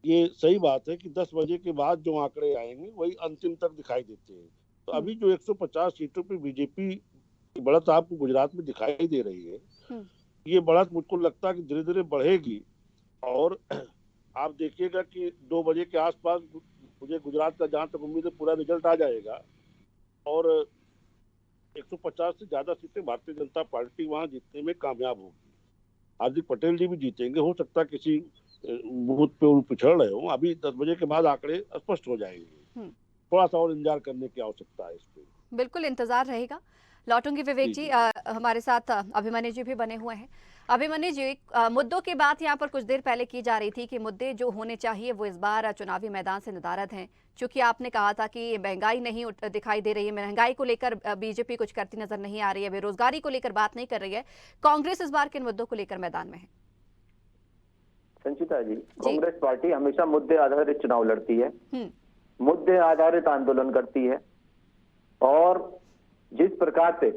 ये सही बात है कि 10 बजे के बाद जो आंकड़े आएंगे वही अंतिम तक दिखाई देते हैं। तो अभी जो 150 सीटों पे बीजेपी की बढ़त आपको गुजरात में दिखाई दे रही है, ये बढ़त मुझको लगता है कि धीरे धीरे बढ़ेगी। और आप देखिएगा कि 2 बजे के आसपास मुझे गुजरात का जहां तक उम्मीद है पूरा रिजल्ट आ जाएगा और 150 से ज्यादा सीटें भारतीय जनता पार्टी वहां जीतने में कामयाब होगी। हार्दिक पटेल जी भी जीतेंगे, हो सकता है किसी बूथ पे वो पिछड़ रहे हो। अभी 10 बजे के बाद आंकड़े स्पष्ट हो जाएंगे, थोड़ा सा और इंतजार करने की आवश्यकता है इस पे। बिल्कुल इंतजार रहेगा। लौटूंगी विवेक जी। हमारे साथ अभिमन्यु जी भी बने हुए हैं। अभिमन्यु जी, मुद्दों की बात यहाँ पर कुछ देर पहले की जा रही थी कि मुद्दे जो होने चाहिए वो इस बार चुनावी मैदान से नदारद हैं। चूंकि आपने कहा था कि महंगाई नहीं दिखाई दे रही है, महंगाई को लेकर बीजेपी कुछ करती नजर नहीं आ रही है, बेरोजगारी को लेकर बात नहीं कर रही है। कांग्रेस इस बार किन मुद्दों को लेकर मैदान में है? संचिता जी, कांग्रेस पार्टी हमेशा मुद्दे आधारित चुनाव लड़ती है, मुद्दे आधारित आंदोलन करती है और जिस प्रकार से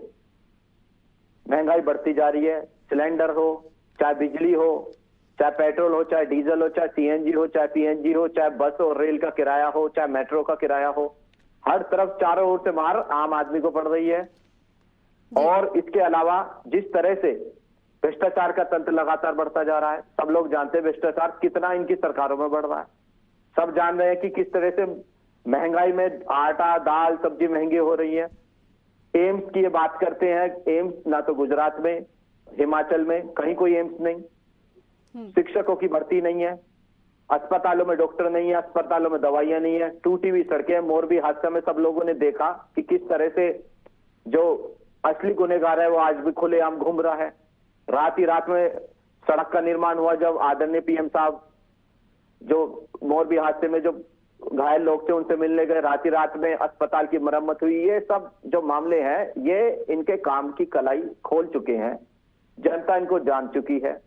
महंगाई बढ़ती जा रही है, सिलेंडर हो, चाहे बिजली हो, चाहे पेट्रोल हो, चाहे डीजल हो, चाहे सीएनजी हो, चाहे पीएनजी हो, चाहे बस और रेल का किराया हो, चाहे मेट्रो का किराया हो, हर तरफ चारों ओर से मार आम आदमी को पड़ रही है। और इसके अलावा जिस तरह से भ्रष्टाचार का तंत्र लगातार बढ़ता जा रहा है, सब लोग जानते हैं भ्रष्टाचार कितना इनकी सरकारों में बढ़ रहा है। सब जान रहे हैं कि किस तरह से महंगाई में आटा, दाल, सब्जी महंगी हो रही है। एम्स की ये बात करते हैं, एम्स ना तो गुजरात में, हिमाचल में कहीं कोई एम्स नहीं, शिक्षकों की भर्ती नहीं है, अस्पतालों में डॉक्टर नहीं है, अस्पतालों में दवाइयां नहीं है, टूटी हुई सड़कें। मोरबी हादसा में सब लोगों ने देखा कि किस तरह से जो असली गुनहगार है वो आज भी खुलेआम घूम रहा है। रात ही रात में सड़क का निर्माण हुआ, जब आदरणीय पीएम साहब जो मोरबी हादसे में जो घायल लोग थे उनसे मिलने गए, रात ही रात में अस्पताल की मरम्मत हुई। ये सब जो मामले हैं ये इनके काम की कलाई खोल चुके हैं, जनता इनको जान चुकी है।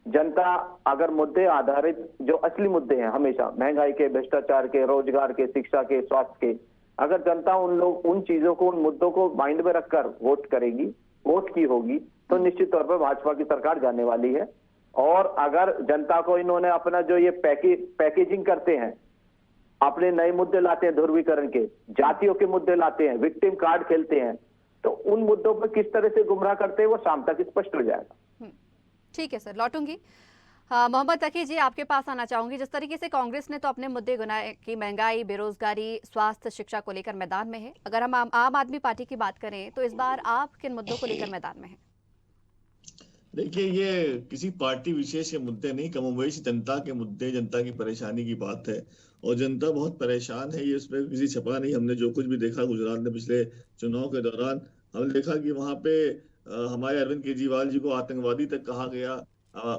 जनता अगर मुद्दे आधारित जो असली मुद्दे हैं हमेशा महंगाई के, भ्रष्टाचार के, रोजगार के, शिक्षा के, स्वास्थ्य के, अगर जनता उन चीजों को, उन मुद्दों को माइंड में रखकर वोट करेगी, वोट की होगी, तो निश्चित तौर पर भाजपा की सरकार जाने वाली है। और अगर जनता को इन्होंने अपना जो ये पैकेजिंग करते हैं, अपने नए मुद्दे लाते हैं, ध्रुवीकरण के, जातियों के मुद्दे लाते हैं, विक्टिम कार्ड खेलते हैं, तो उन मुद्दों पर किस तरह से गुमराह करते हैं वो शाम तक स्पष्ट हो जाएगा। ठीक है सर, लौटूंगी। मोहम्मद तकी जी, आपके पास आना चाहूंगी। जिस तरीके से कांग्रेस ने तो अपने मुद्दे गिनाए कि महंगाई, बेरोजगारी, स्वास्थ्य, शिक्षा को लेकर मैदान में है, अगर हम आम आदमी पार्टी की बात करें तो इस बार आप किन मुद्दों को लेकर मैदान में है? देखिए, ये किसी पार्टी विशेष के मुद्दे नहीं, कमोबेश जनता के मुद्दे, जनता की परेशानी की बात है और जनता बहुत परेशान है। ये इसमें किसी छपा नहीं। हमने जो कुछ भी देखा गुजरात में पिछले चुनाव के दौरान, हमने देखा कि वहां पे हमारे अरविंद केजरीवाल जी को आतंकवादी तक कहा गया।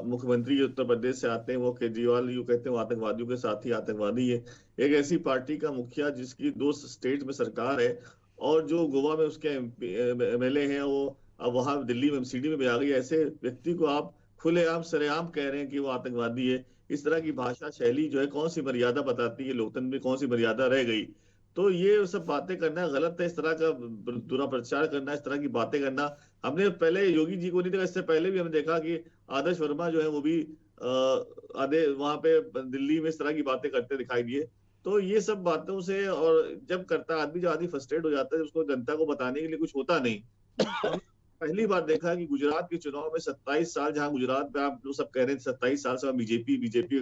मुख्यमंत्री जो उत्तर प्रदेश से आते हैं वो केजरीवाल जी को कहते हैं वो आतंकवादियों के साथ ही आतंकवादी है। एक ऐसी पार्टी का मुखिया जिसकी 2 स्टेट में सरकार है और जो गोवा में उसके एमएलए हैं, वो अब वहां दिल्ली में एमसीडी में भी आ गई। ऐसे व्यक्ति को आप खुलेआम सरेआम कह रहे हैं कि वो आतंकवादी है। इस तरह की भाषा शैली जो है कौन सी मर्यादा बताती है, लोकतंत्र में कौन सी मर्यादा रह गई? तो ये सब बातें करना गलत है। इस तरह का दुराप्रचार करना, इस तरह की बातें करना, हमने पहले योगी जी को नहीं देखा, इससे पहले भी हमने देखा कि आदर्श वर्मा जो है वो भी वहां पे दिल्ली में इस तरह की बातें करते दिखाई दिए। तो ये सब बातों से, और जब करता आदमी, जो आदमी फ्रस्ट्रेट हो जाता है, उसको जनता को बताने के लिए कुछ होता नहीं। पहली बार देखा कि गुजरात के चुनाव में 27 साल, जहां गुजरात में आप लोग सब कह रहे हैं 27 साल से बीजेपी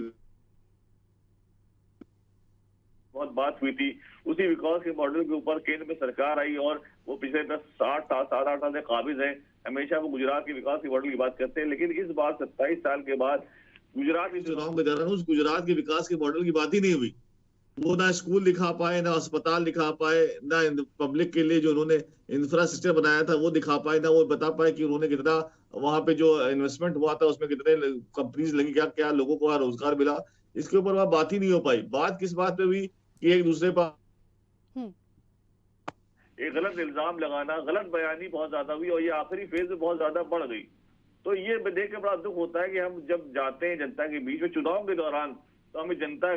बहुत बात हुई थी। उसी विकास के मॉडल के ऊपर केंद्र में सरकार आई और वो पिछले 7-8 साल से काबिज है। हमेशा वो गुजरात के विकास के मॉडल की बात करते हैं, लेकिन इस बार 27 साल के बाद गुजरात के चुनाव के दौरान उस गुजरात के विकास के मॉडल की बात ही नहीं हुई। वो ना स्कूल दिखा पाए, ना अस्पताल दिखा पाए, ना पब्लिक के लिए जो उन्होंने इंफ्रास्ट्रक्चर बनाया था वो दिखा पाए, ना वो बता पाए कि उन्होंने कितना वहां पे जो इन्वेस्टमेंट हुआ था उसमें कितने कंपनीज लगी, क्या क्या लोगों को रोजगार मिला। इसके ऊपर वह बात ही नहीं हो पाई। बात किस बात पे हुई कि एक दूसरे पर एक गलत इल्जाम लगाना, गलत बयानी बहुत ज्यादा हुई और ये आखिरी फेज में बहुत ज्यादा बढ़ गई। तो ये देख के बड़ा दुख होता है कि हम जब जाते हैं जनता के बीच में चुनाव के दौरान, तो हमें जनता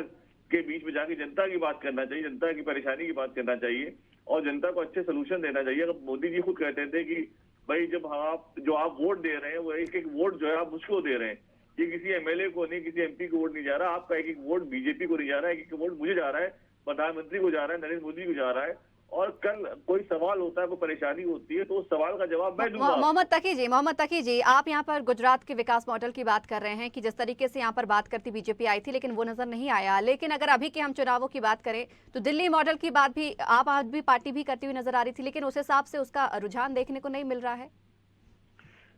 के बीच में जाके जनता की बात करना चाहिए, जनता की परेशानी की बात करना चाहिए और जनता को अच्छे सोल्यूशन देना चाहिए। अगर मोदी जी खुद कहते थे कि भाई जब आप वोट दे रहे हैं वो एक एक वोट जो है आप मुझको दे रहे हैं, ये किसी एमएलए को नहीं, किसी एमपी को वोट नहीं जा रहा, आपका एक एक वोट बीजेपी को नहीं जा रहा है, एक एक वोट मुझे जा रहा है, प्रधानमंत्री को जा रहा है, नरेंद्र मोदी को जा रहा है। और कल कोई सवाल होता है, कोई परेशानी होती है, तो उस सवाल का जवाब मैं दूंगा। मोहम्मद तकी जी, आप यहाँ पर गुजरात के विकास मॉडल की बात कर रहे हैं कि जिस तरीके से यहाँ पर बात करती बीजेपी आई थी, लेकिन वो नजर नहीं आया। लेकिन अगर अभी के हम चुनावों की बात करें तो दिल्ली मॉडल की बात भी आप आज भी पार्टी भी करती हुई नजर आ रही थी, लेकिन उस हिसाब से उसका रुझान देखने को नहीं मिल रहा है।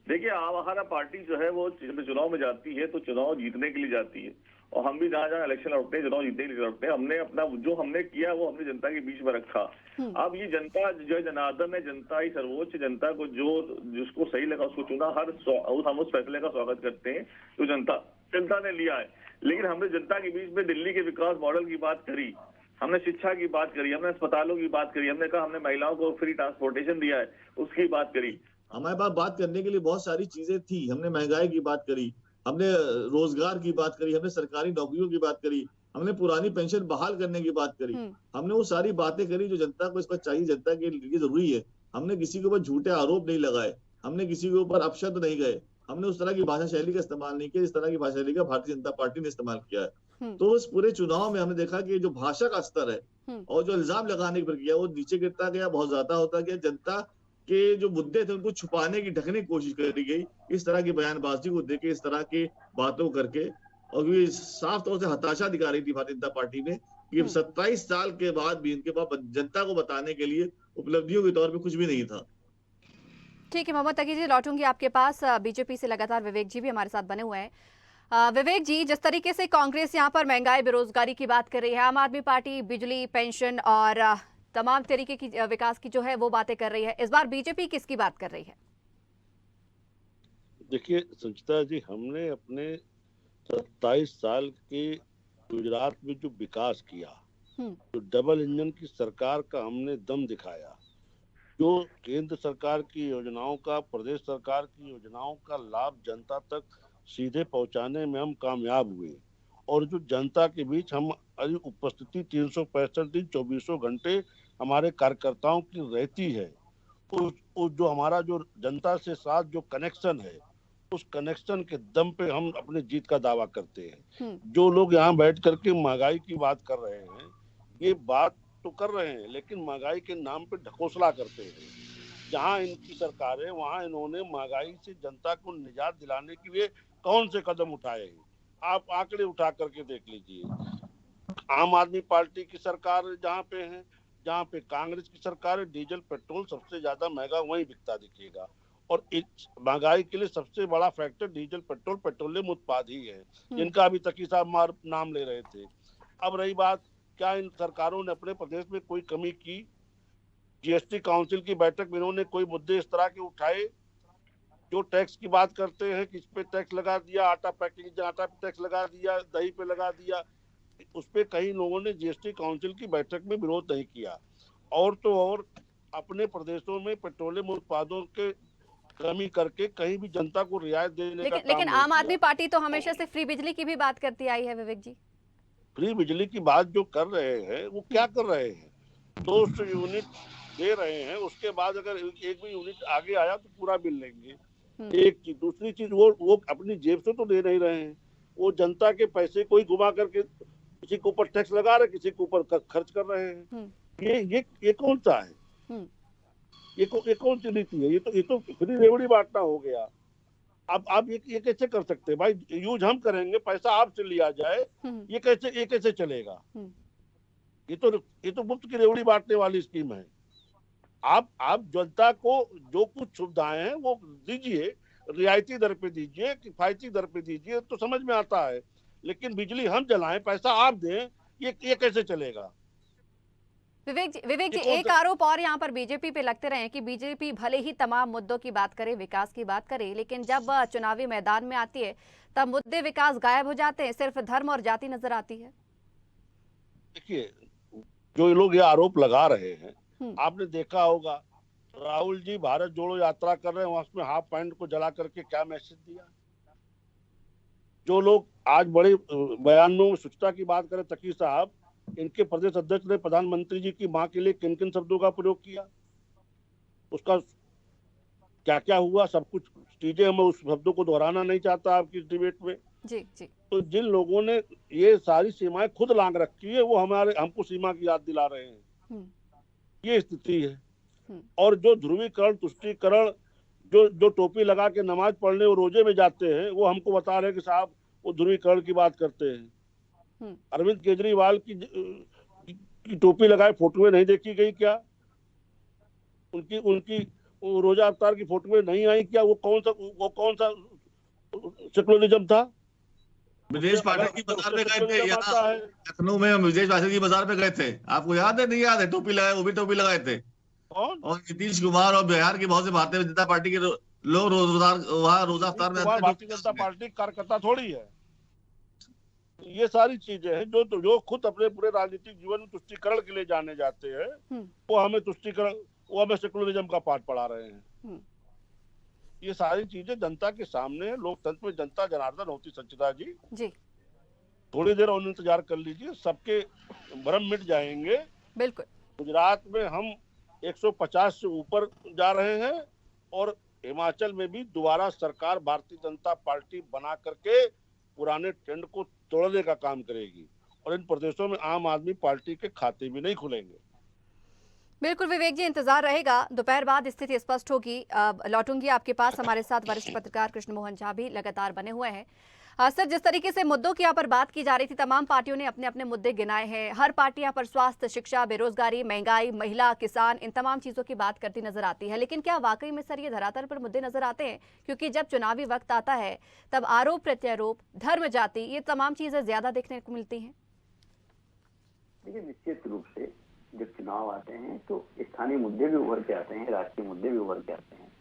देखिए, हमारा पार्टी जो है वो चुनाव में जाती है तो चुनाव जीतने के लिए जाती है और हम भी जहाँ जहाँ इलेक्शन लड़ते हैं, चुनाव जीतने के लिए लड़ते हैं। हमने अपना जो हमने किया वो हमने जनता के बीच में रखा। अब ये जनता जो जनार्दन है, जनता ही सर्वोच्च, जनता को जिसको सही लगा उसको चुना। हम उस फैसले का स्वागत करते हैं जो जनता ने लिया है। लेकिन हमने जनता के बीच में दिल्ली के विकास मॉडल की बात करी, हमने शिक्षा की बात करी, हमने अस्पतालों की बात करी, हमने कहा हमने महिलाओं को फ्री ट्रांसपोर्टेशन दिया है, उसकी बात करी। हमारे पास बात करने के लिए बहुत सारी चीजें थी। हमने महंगाई की बात करी, हमने रोजगार की बात करी, हमने सरकारी नौकरियों की बात करी, हमने पुरानी पेंशन बहाल करने की बात करी। हमने वो सारी बातें करी जो जनता को इस पर चाहिए, जनता के लिए जरूरी है। हमने किसी के ऊपर झूठे आरोप नहीं लगाए, हमने किसी के ऊपर अपशब्द नहीं गए, हमने उस तरह की भाषा शैली का इस्तेमाल नहीं किया जिस तरह की भाषा शैली का भारतीय जनता पार्टी ने इस्तेमाल किया है। तो इस पूरे चुनाव में हमने देखा कि जो भाषा का स्तर है और जो इल्जाम लगाने की प्रक्रिया वो नीचे गिरता गया, बहुत ज्यादा होता गया। जनता के जो मुद्दे थे उनको छुपाने की, ढकने की कोशिश करी गई इस तरह की बयानबाजी को देके, इस तरह की बातों करके। और ये साफ तौर से हताशा दिखा रही थी भारतीय जनता पार्टी ने कि 27 साल के बाद भी इनके पास जनता को बताने के लिए उपलब्धियों के तौर पे कुछ भी नहीं था। ठीक है मोहम्मद तकी जी, लौटूंगी आपके पास। बीजेपी से लगातार विवेक जी भी हमारे साथ बने हुए हैं। विवेक जी, जिस तरीके से कांग्रेस यहाँ पर महंगाई, बेरोजगारी की बात कर रही है, आम आदमी पार्टी बिजली, पेंशन और तमाम तरीके की विकास की जो है वो बातें कर रही है, इस बार बीजेपी किसकी बात कर रही है? देखिए संचिता जी, हमने अपने 27 साल के गुजरात में जो विकास किया, जो डबल इंजन की सरकार का हमने दम दिखाया, जो केंद्र सरकार की योजनाओं का, प्रदेश सरकार की योजनाओं का लाभ जनता तक सीधे पहुंचाने में हम कामयाब हुए और जो जनता के बीच हम उपस्थिति 365 दिन 24 घंटे हमारे कार्यकर्ताओं की रहती है, उस जो हमारा जो जनता से साथ जो कनेक्शन है, उस कनेक्शन के दम पे हम अपने जीत का दावा करते हैं। जो लोग यहाँ बैठ करके महंगाई की बात कर रहे हैं, ये बात तो कर रहे हैं लेकिन महंगाई के नाम पे ढकोसला करते हैं। जहाँ इनकी सरकार है वहाँ इन्होंने महंगाई से जनता को निजात दिलाने के लिए कौन से कदम उठाए हैं, आप आंकड़े उठा करके देख लीजिए। आम आदमी पार्टी की सरकार जहाँ पे है, जहाँ पे कांग्रेस की सरकार है, डीजल पेट्रोल सबसे ज्यादा महंगा वहीं बिकता दिखेगा और इस महंगाई के लिए सबसे बड़ा फैक्टर डीजल पेट्रोल, पेट्रोलियम उत्पाद ही है, जिनका अभी तकी साहब नाम ले रहे थे। अब रही बात, क्या इन सरकारों ने अपने प्रदेश में कोई कमी की? जीएसटी काउंसिल की बैठक में इन्होंने कोई मुद्दे इस तरह के उठाए? जो टैक्स की बात करते हैं, किस पे टैक्स लगा दिया, आटा पैकिंग आटा पे टैक्स लगा दिया, दही पे लगा दिया, उस पे कई लोगों ने जीएसटी काउंसिल की बैठक में विरोध नहीं किया। और तो और अपने प्रदेशों में पेट्रोलियम उत्पादों के कमी करके कहीं भी जनता को रियायत देने का लेकिन आम आदमी पार्टी तो हमेशा से फ्री बिजली की भी बात करती आई है। विवेक जी, फ्री बिजली की बात जो कर रहे हैं वो क्या कर रहे हैं? 200 यूनिट दे रहे हैं, उसके बाद अगर एक भी यूनिट आगे आया तो पूरा बिल लेंगे। एक चीज, दूसरी चीज वो अपनी जेब से तो दे नहीं रहे हैं, वो जनता के पैसे कोई घुमा करके किसी के ऊपर टैक्स लगा रहे, किसी के ऊपर खर्च कर रहे हैं। ये कौन सा है? ये कौन सी नीति है? ये तो फ्री रेवड़ी बांटना हो गया। अब आप ये कैसे कर सकते हैं? भाई यूज हम करेंगे, पैसा आपसे लिया जाए, ये कैसे चलेगा? ये तो मुफ्त की रेवड़ी बांटने वाली स्कीम है। आप जनता को जो कुछ सुविधाएं हैं वो दीजिए, रियायती दर पे दीजिए, किफायती दर पे दीजिए, तो समझ में आता है। लेकिन बिजली हम जलाएं, पैसा आप दें, ये कैसे चलेगा? विवेक जी एक आरोप और यहाँ पर बीजेपी पे लगते रहे कि बीजेपी भले ही तमाम मुद्दों की बात करे, विकास की बात करे, लेकिन जब चुनावी मैदान में आती है तब मुद्दे विकास गायब हो जाते हैं, सिर्फ धर्म और जाति नजर आती है। देखिए, जो लोग ये आरोप लगा रहे हैं, आपने देखा होगा राहुल जी भारत जोड़ो यात्रा कर रहे हैं, वहां उसमें हाफ पैंट को जला करके क्या मैसेज दिया। जो लोग आज बड़े बयानों में स्वच्छता की बात करें, तकी साहब, इनके प्रदेश अध्यक्ष ने प्रधानमंत्री जी की मां के लिए किन किन शब्दों का प्रयोग किया, उसका क्या क्या हुआ, सब कुछ चीजें मैं उस शब्दों को दोहराना नहीं चाहता आपकी डिबेट में। जी जी। तो जिन लोगों ने ये सारी सीमाएं खुद लांग रखी है, वो हमको सीमा की याद दिला रहे हैं। ये स्थिति है। और जो ध्रुवीकरण, तुष्टीकरण, जो टोपी लगा के नमाज पढ़ने और रोजे में जाते हैं, वो हमको बता रहे हैं कि साहब वो ध्रुवीकरण की बात करते हैं। अरविंद केजरीवाल की टोपी लगाए फोटो में नहीं देखी गई क्या? उनकी रोजा अफ्तार की फोटो में नहीं आई क्या? वो कौन सा सेकुलरिज्म था? ब्रजेश पाठक की बाजार में गए थे यहाँ लखनऊ में, हम ब्रजेश पाठक की बाजार में गए थे, आपको याद है? नहीं याद है? टोपी लगाए, वो भी टोपी लगाए थे। कौन? और नीतीश कुमार और बिहार की बहुत से भारतीय जनता पार्टी के लोग वहाँ रोजा अफ्तार में भारतीय जनता पार्टी कार्यकर्ता थोड़ी है। ये सारी चीजें हैं जो खुद अपने पूरे राजनीतिक जीवन में तुष्टीकरण के लिए जाने जाते हैं, वो हमें सेकुलरिज्म का पाठ पढ़ा रहे हैं। ये सारी चीजें जनता के सामने है। लोकतंत्र में जनता जनार्दन होती। संचिता जी थोड़ी देर और इंतजार कर लीजिए, सबके भ्रम मिट जाएंगे। बिल्कुल। गुजरात में हम 150 से ऊपर जा रहे हैं और हिमाचल में भी दोबारा सरकार भारतीय जनता पार्टी बना करके पुराने ट्रेंड को तोड़ने का काम करेगी और इन प्रदेशों में आम आदमी पार्टी के खाते भी नहीं खुलेंगे। बिल्कुल विवेक जी, इंतजार रहेगा। दोपहर बाद स्थिति स्पष्ट होगी। लौटूंगी आपके पास। हमारे साथ वरिष्ठ पत्रकार कृष्ण मोहन झा भी लगातार बने हुए हैं। सर, जिस तरीके से मुद्दों की यहाँ पर बात की जा रही थी, तमाम पार्टियों ने अपने अपने मुद्दे गिनाए हैं। हर पार्टी यहाँ पर स्वास्थ्य, शिक्षा, बेरोजगारी, महंगाई, महिला, किसान, इन तमाम चीजों की बात करती नजर आती है। लेकिन क्या वाकई में सर ये धरातल पर मुद्दे नजर आते हैं? क्योंकि जब चुनावी वक्त आता है तब आरोप प्रत्यारोप, धर्म, जाति, ये तमाम चीजें ज्यादा देखने को मिलती हैं। देखिए, निश्चित रूप से जब चुनाव आते हैं तो स्थानीय मुद्दे भी उभर के आते हैं, राष्ट्रीय मुद्दे भी उभर के आते हैं।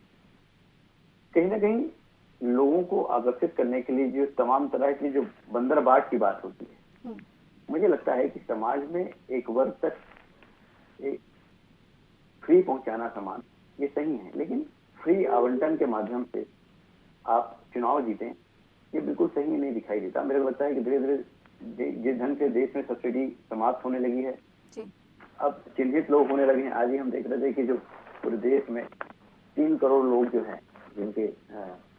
कहीं ना कहीं लोगों को आकर्षित करने के लिए जो तमाम तरह की जो बंदरबाट की बात होती है, मुझे लगता है कि समाज में एक वर्ग तक एक फ्री पहुंचाना सामान ये सही है, लेकिन फ्री आवंटन के माध्यम से आप चुनाव जीतें ये बिल्कुल सही नहीं दिखाई देता। मेरे को लगता है कि धीरे धीरे जिस ढंग से देश में सब्सिडी समाप्त होने लगी है, अब चिन्हित लोग होने लगे हैं। आज ही हम देख रहे थे कि जो पूरे देश में 3 करोड़ लोग जो हैं जिनके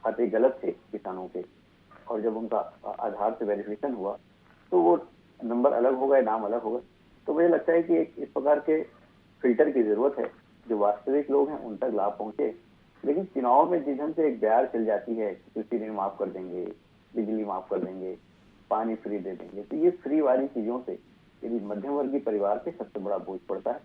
खाते गलत थे किसानों के, और जब उनका आधार से वेरिफिकेशन हुआ तो वो नंबर अलग हो गए, नाम अलग हो गए। तो मुझे लगता है कि एक इस प्रकार के फिल्टर की जरूरत है, जो वास्तविक लोग हैं उन तक लाभ पहुंचे। लेकिन चुनाव में जिस ढंग से एक बयार चल जाती है, कृषि ऋण माफ कर देंगे, बिजली माफ कर देंगे, पानी फ्री दे देंगे, तो ये फ्री वाली चीजों से यदि मध्यम वर्गीय परिवार पे सबसे बड़ा बोझ पड़ता है।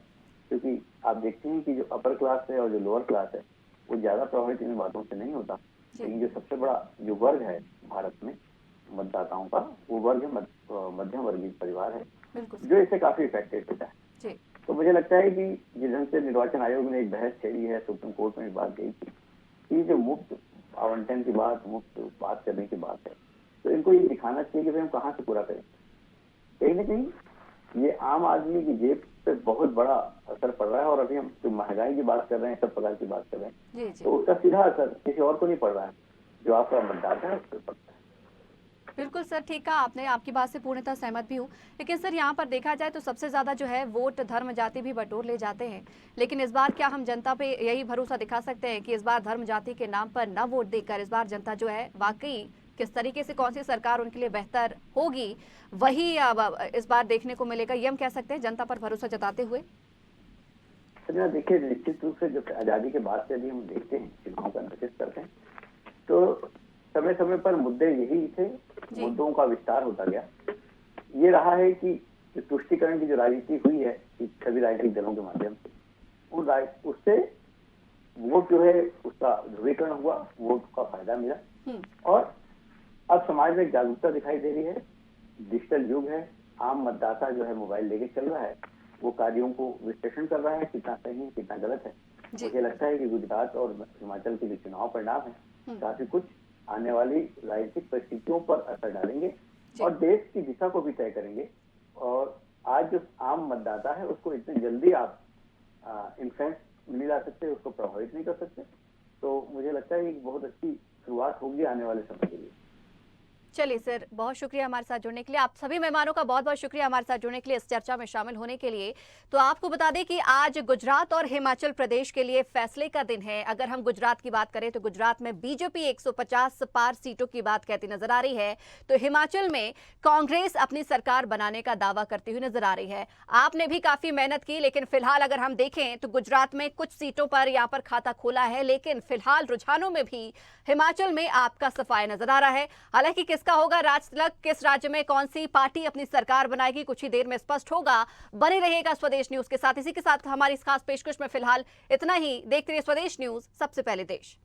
क्योंकि आप देखते हैं कि जो अपर क्लास है और जो लोअर क्लास है वो ज्यादा प्रभावित इन बातों से नहीं होता, लेकिन जो सबसे बड़ा जो वर्ग है भारत में मतदाताओं का, वो वर्ग है मध्यम वर्गीय परिवार है, जो इससे काफी इफेक्टेड होता है। तो मुझे लगता है कि जिस ढंग से निर्वाचन आयोग ने एक बहस छेड़ी है, सुप्रीम कोर्ट में एक बात गई थी कि जो मुफ्त आवंटन की बात, मुफ्त बात करने की बात है, तो इनको ये दिखाना चाहिए कि भाई हम कहाँ से पूरा करें। कहीं ना कहीं ये आम आदमी की जेब पे बहुत बड़ा असर पड़ रहा है। और अभी हम जो महंगाई की बात कर रहे हैं, सब प्रकार की बात कर रहे हैं, तो उसका सीधा असर किसी और को नहीं पड़ रहा है, जो आपका मतदाता है उस पर पड़ता है। बिल्कुल सर, ठीक कहा आपने, आपकी बात से पूर्णतः सहमत भी हूँ। लेकिन सर यहाँ पर देखा जाए तो सबसे ज्यादा जो है वोट धर्म जाति भी बटोर ले जाते हैं। लेकिन इस बार क्या हम जनता पे यही भरोसा दिखा सकते हैं कि इस बार धर्म जाति के नाम पर न वोट देकर इस बार जनता जो है वाकई किस तरीके से कौन सी सरकार उनके लिए बेहतर होगी वही इस बार देखने को मिलेगा, ये हम कह सकते हैं जनता पर भरोसा जताते हुए? देखिए, निश्चित रूप से जब आजादी के बाद से भी हम देखते हैं, चुनाव का नोटिस करते हैं, तो समय समय पर मुद्दे यही थे, मुद्दों का विस्तार होता गया। ये रहा है कि जो तुष्टिकरण की जो राजनीति हुई है कि सभी राजनीतिक दलों के माध्यम से, उससे वोट जो है उसका ध्रुवीकरण हुआ, वोट का फायदा मिला। और अब समाज में एक जागरूकता दिखाई दे रही है। डिजिटल युग है, आम मतदाता जो है मोबाइल लेके चल रहा है, वो कार्यों को विश्लेषण कर रहा है, कितना सही है कितना गलत है। मुझे लगता है कि गुजरात और हिमाचल के जो चुनाव परिणाम है काफी कुछ आने वाली राजनीतिक परिस्थितियों पर असर डालेंगे और देश की दिशा को भी तय करेंगे। और आज जो आम मतदाता है उसको इतनी जल्दी आप इन्फ्लुएंस नहीं ला सकते, उसको प्रभावित नहीं कर सकते। तो मुझे लगता है कि बहुत अच्छी शुरुआत होगी आने वाले समय के लिए। चलिए सर, बहुत शुक्रिया हमारे साथ जुड़ने के लिए। आप सभी मेहमानों का बहुत बहुत शुक्रिया हमारे साथ जुड़ने के लिए, इस चर्चा में शामिल होने के लिए। तो आपको बता दें कि आज गुजरात और हिमाचल प्रदेश के लिए फैसले का दिन है। अगर हम गुजरात की बात करें तो गुजरात में बीजेपी 150 पार सीटों की बात कहती नजर आ रही है, तो हिमाचल में कांग्रेस अपनी सरकार बनाने का दावा करती हुई नजर आ रही है। आपने भी काफी मेहनत की, लेकिन फिलहाल अगर हम देखें तो गुजरात में कुछ सीटों पर यहाँ पर खाता खोला है, लेकिन फिलहाल रुझानों में भी हिमाचल में आपका सफाया नजर आ रहा है। हालांकि किसका होगा राज तिलक, किस राज्य में कौन सी पार्टी अपनी सरकार बनाएगी, कुछ ही देर में स्पष्ट होगा। बने रहिएगा स्वदेश न्यूज के साथ। इसी के साथ हमारी इस खास पेशकश में फिलहाल इतना ही। देखते रहिए स्वदेश न्यूज, सबसे पहले देश।